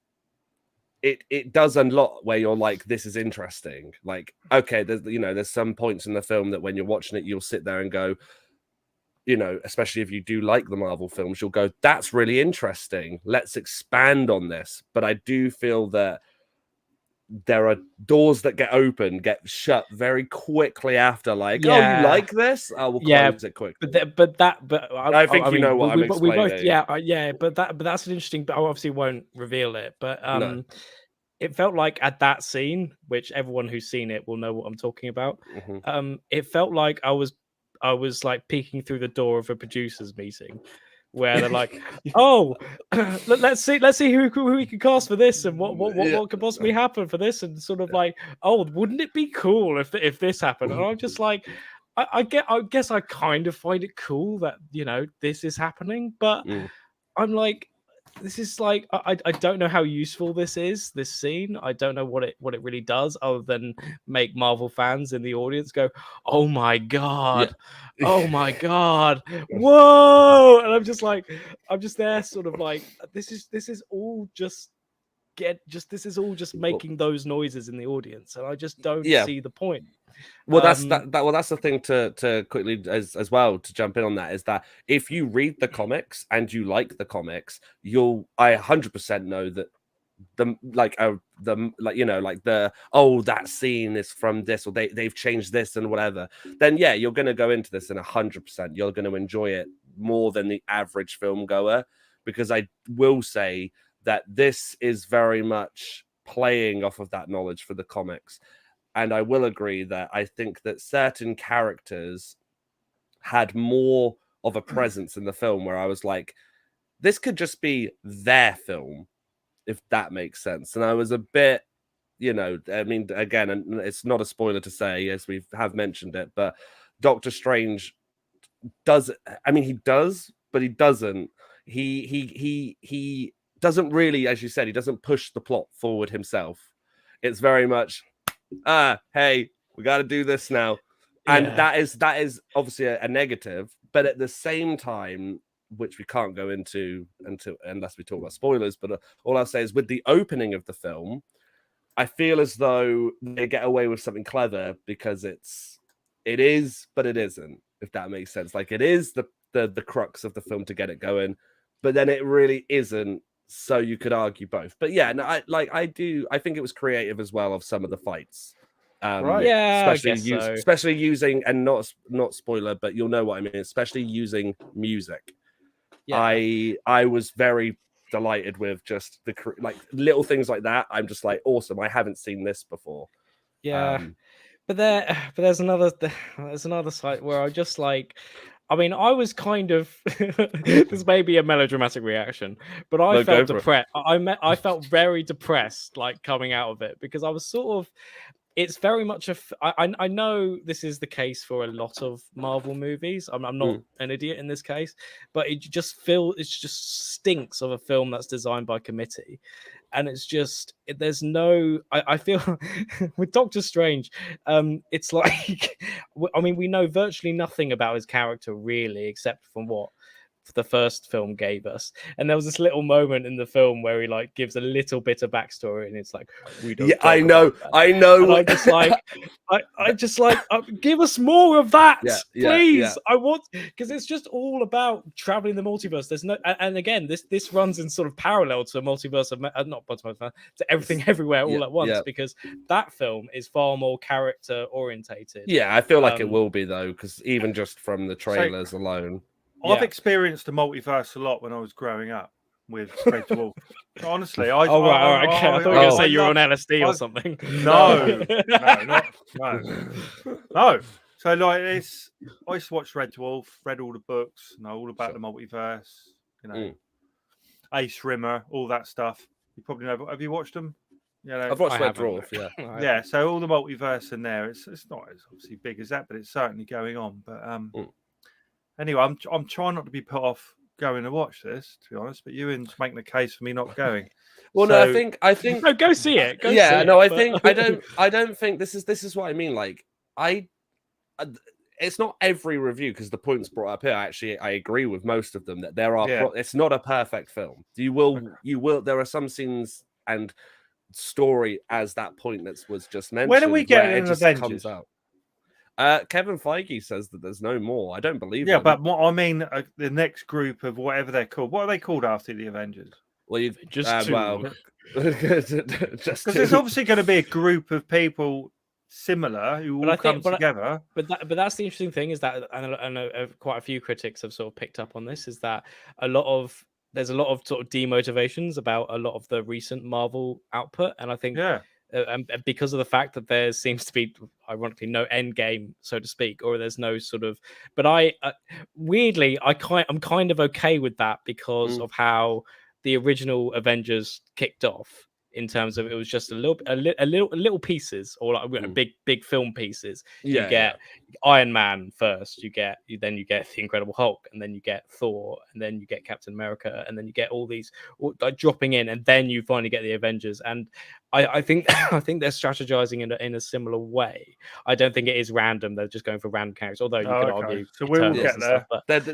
it does a lot where you're like, this is interesting. Like, okay, there's some points in the film that when you're watching it, you'll sit there and go, especially if you do like the Marvel films, you'll go, that's really interesting. Let's expand on this. But I do feel that there are doors that get shut very quickly after, like, oh, you like this? I will close it quickly. But I think you know what I'm explaining. We both, but that's an interesting. But I obviously won't reveal it. But No. It felt like at that scene, which everyone who's seen it will know what I'm talking about. Mm-hmm. It felt like I was like peeking through the door of a producers meeting, where they're like, "Oh, let's see who we can cast for this, and what could possibly happen for this," and sort of like, "Oh, wouldn't it be cool if this happened?" And I'm just like, I guess I kind of find it cool that this is happening, but I'm like, this is like, I don't know how useful this scene. I don't know what it really does, other than make Marvel fans in the audience go, "Oh my god, oh my god, whoa!" And I'm just there, sort of like, this is all just making those noises in the audience, and I just don't see the point. Well, that's the thing to quickly as well, to jump in on that, is that if you read the comics and you like the comics, I 100% know that that scene is from this, or they've changed this and whatever. Then you're going to go into this and 100% you're going to enjoy it more than the average film goer, because I will say that this is very much playing off of that knowledge for the comics. And I will agree that I think that certain characters had more of a presence in the film, where I was like, this could just be their film, if that makes sense. And I was a bit, I mean, again, and it's not a spoiler to say, as we have mentioned it, but Doctor Strange does, I mean, he does, but he doesn't. He doesn't really, as you said, he doesn't push the plot forward himself. It's very much, hey, we got to do this now. And that is obviously a negative, but at the same time, which we can't go into unless we talk about spoilers, but all I'll say is, with the opening of the film, I feel as though they get away with something clever, because it is, but it isn't, if that makes sense. Like, it is the crux of the film to get it going, but then it really isn't. So you could argue both, but I think it was creative as well, of some of the fights, right? Yeah, especially using, and not spoiler, but you'll know what I mean, especially using music. I was very delighted with just the little things like that. I'm just like, awesome, I haven't seen this before. But there's another site where I just like, I mean, I was kind of this may be a melodramatic reaction, but I felt depressed. I felt very depressed, like, coming out of it, because I was sort of, it's very much I know this is the case for a lot of Marvel movies. I'm not an idiot in this case, but it just stinks of a film that's designed by committee. And it's just there's no I feel with Doctor Strange, it's like I mean, we know virtually nothing about his character really, except from what the first film gave us. And there was this little moment in the film where he like gives a little bit of backstory, and it's like, we don't. Yeah, I know. And I just like give us more of that, please. Yeah. I want, because it's just all about traveling the multiverse. There's no, and again, this runs in sort of parallel to a multiverse of to Everything Everywhere all at once, because that film is far more character orientated. Yeah, I feel like it will be though, because even just from the trailers alone. I've experienced the multiverse a lot when I was growing up with Red Dwarf. Honestly, I thought you were going to say you're on LSD or something. No. So like this, I used to watch Red Dwarf, read all the books, know all about the multiverse. You know, Ace Rimmer, all that stuff. You probably know. Have you watched them? Yeah, I've watched Red Dwarf. Yeah, yeah. So all the multiverse in there. It's not as obviously big as that, but it's certainly going on. But anyway, I'm trying not to be put off going to watch this, to be honest. But Ewan's making the case for me not going. Well, no, I think no, go see it. I don't think this is what I mean. Like it's not every review, because the points brought up here. Actually, I agree with most of them that there are. It's not a perfect film. You will. There are some scenes and story as that point that was just mentioned. When are we getting an Avengers? Comes out. Kevin Feige says that there's no more. I don't believe. Yeah, but what I mean, the next group of whatever they're called. What are they called after the Avengers? Well, you just because there's obviously going to be a group of people similar who all come together. But that's the interesting thing, is that I know quite a few critics have sort of picked up on this, is that there's a lot of sort of demotivations about a lot of the recent Marvel output, and I think because of the fact that there seems to be, ironically, no end game, so to speak, or there's no sort of. But weirdly, I'm kind of okay with that, because of how the original Avengers kicked off. In terms of, it was just a little pieces, or like big film pieces. You get Iron Man first, then you get the Incredible Hulk, and then you get Thor, and then you get Captain America, and then you get all these like dropping in, and then you finally get the Avengers. And I think they're strategizing in a similar way. I don't think it is random. They're just going for random characters, although you could argue. So we'll get there. Stuff, but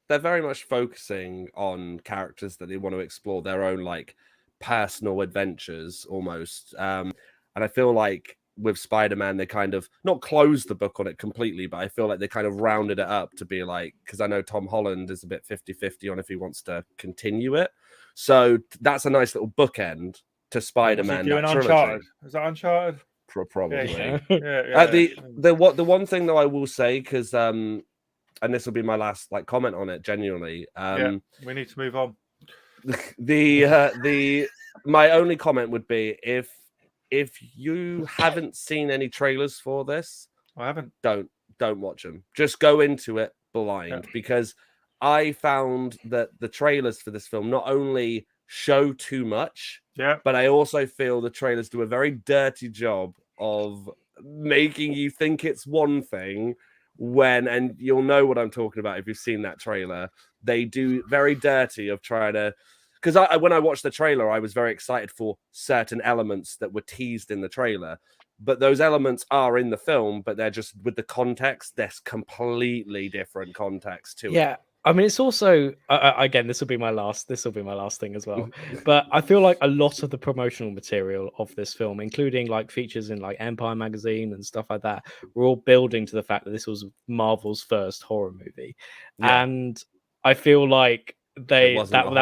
they're very much focusing on characters that they want to explore their own like personal adventures almost, and I feel like with Spider-Man they kind of not closed the book on it completely, but I feel like they kind of rounded it up to be like, because I know Tom Holland is a bit 50-50 on if he wants to continue it, so that's a nice little bookend to Spider-Man. Doing Uncharted? Is that Uncharted? Probably. The one thing that I will say, because and this will be my last like comment on it genuinely, we need to move on. My only comment would be, if you haven't seen any trailers for this, I haven't. Don't watch them. Just go into it blind, because I found that the trailers for this film not only show too much, but I also feel the trailers do a very dirty job of making you think it's one thing and you'll know what I'm talking about if you've seen that trailer. They do very dirty of trying to, because when I watched the trailer, I was very excited for certain elements that were teased in the trailer, but those elements are in the film, but they're just, with the context, there's completely different context to it. Yeah, I mean, it's also again, this will be my last thing as well. But I feel like a lot of the promotional material of this film, including like features in like Empire magazine and stuff like that, were all building to the fact that this was Marvel's first horror movie, and I feel like that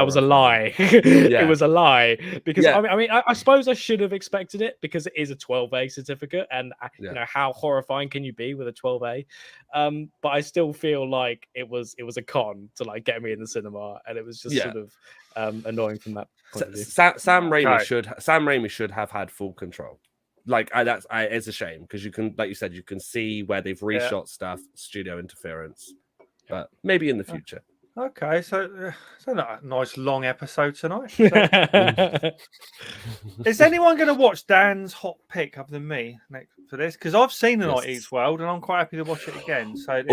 was a lie. It was a lie, because I mean, I suppose I should have expected it, because it is a 12A certificate, and you know, how horrifying can you be with a 12A? But I still feel like it was a con to like get me in the cinema, and it was just sort of annoying from that point of view. Sam Raimi should have had full control. Like it's a shame, because you can, like you said, you can see where they've reshot stuff, studio interference, but maybe in the future. Okay, so it's a nice long episode tonight. So, is anyone going to watch Dan's hot pick other than me for this? Because I've seen The Night Eats World, and I'm quite happy to watch it again. So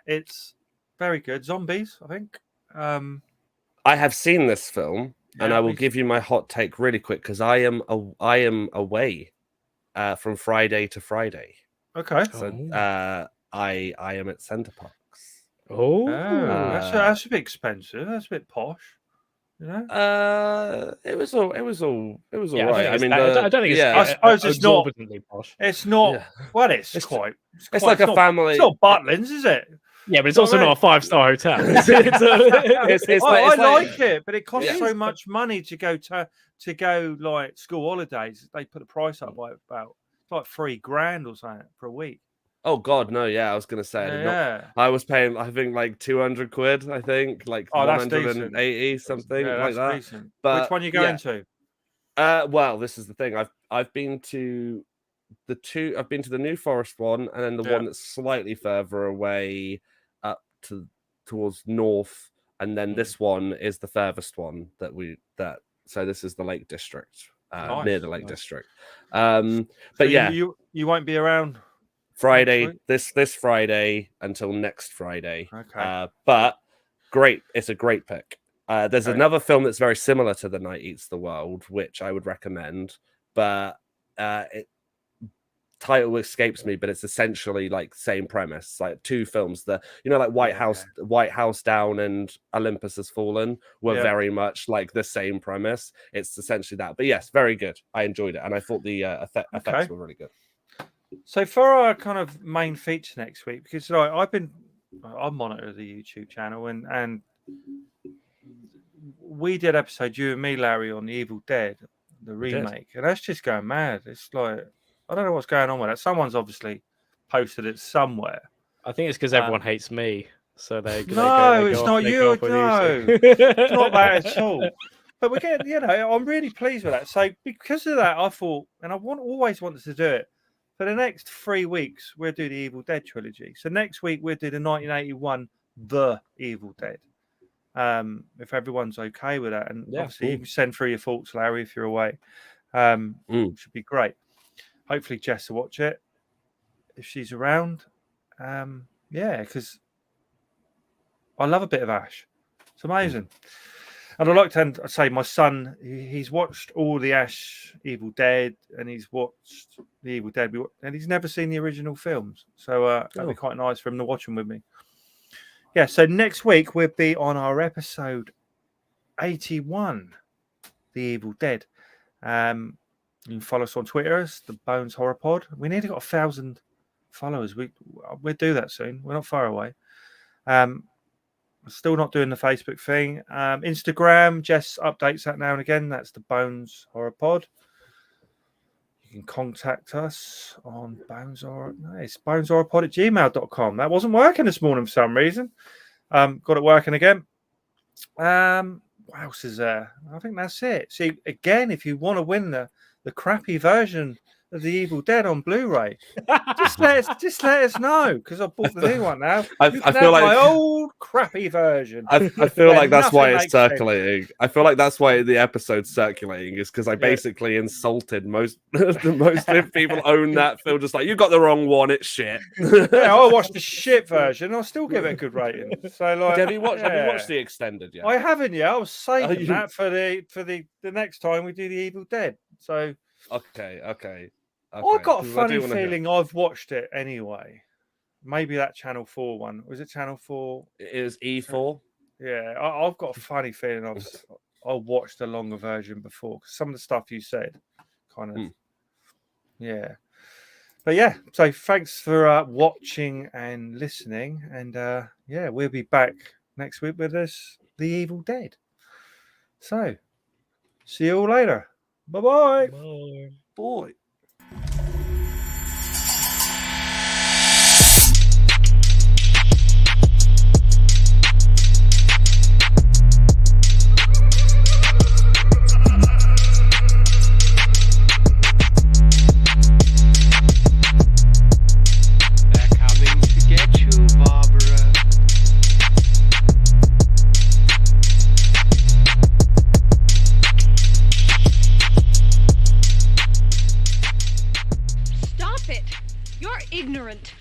it's very good. Zombies, I think. I have seen this film, and I will give you my hot take really quick because I am away from Friday to Friday. Okay. So I am at Center Parks. That's a bit expensive. That's a bit posh. You know? It was all right. I mean, I don't think it's. I suppose it's not posh. It's not. Yeah. Well, it's like a family. It's not Butlins, is it? Yeah, but it's also not a 5-star hotel. I like it, but it costs so much money to go like school holidays. They put the price up by about like $3,000 or something for a week. Oh God, no! Yeah, I was gonna say. I was paying, I think, like 200 quid. I think, like 180 something like that. Decent. But which one are you going to? Well, this is the thing. I've been to the two. I've been to the New Forest one, and then the one that's slightly further away, up towards north, and then this one is the furthest one So this is the Lake District, near the Lake District. But you won't be around. Friday, this Friday until next Friday. Okay. But great. It's a great pick. There's another film that's very similar to The Night Eats the World, which I would recommend, but title escapes me, but it's essentially like same premise, like two films that, like White House Down and Olympus Has Fallen were very much like the same premise. It's essentially that. But yes, very good. I enjoyed it. And I thought the effects were really good. So for our kind of main feature next week, because I monitor the YouTube channel and we did episode, you and me, Larry, on The Evil Dead, the remake, and that's just going mad. It's like, I don't know what's going on with that. Someone's obviously posted it somewhere. I think it's because everyone hates me, so they it's not you. No, it's not that at all. But we're getting, I'm really pleased with that. So because of that, I thought, and I always wanted to do it. For the next 3 weeks, we'll do the Evil Dead trilogy. So next week, we'll do the 1981 The Evil Dead. If everyone's okay with that. And obviously, you can send through your thoughts, Larry, if you're away. Should be great. Hopefully, Jess will watch it if she's around. Because I love a bit of Ash. It's amazing. And I'd like to say my son, he's watched all the Ash Evil Dead and he's watched the Evil Dead, and he's never seen the original films. So that'd be quite nice for him to watch them with me. Yeah, so next week we'll be on our episode 81, The Evil Dead. You can follow us on Twitter, it's the Bones Horror Pod. We nearly got 1,000 followers. We'll do that soon. We're not far away. Still not doing the Facebook thing. Instagram, Jess updates that now and again. That's the Bones Horror Pod. You can contact us on it's boneshorrorpod@gmail.com. That wasn't working this morning for some reason. Got it working again. What else is there? I think that's it. See, again, if you want to win the crappy version of The Evil Dead on Blu-ray, just let us know, because I bought the new one now. I feel like my old crappy version. I feel like that's why it's circulating. I feel like that's why the episode's circulating, is because I basically insulted most people own that film. Just like, you got the wrong one, it's shit. I watched the shit version. I'll still give it a good rating. So like, have you watched the extended yet? I haven't yet. I was saving that for the next time we do The Evil Dead. So okay. I've got a funny feeling I've watched it anyway. Maybe that Channel 4 one. Was it Channel 4? It is E4. Yeah, I've got a funny feeling I watched a longer version before, because some of the stuff you said kind of... Yeah. But yeah, so thanks for watching and listening. And we'll be back next week with us, The Evil Dead. So, see you all later. Bye-bye. Bye. Boy. They're coming to get you, Barbara. it. You're ignorant.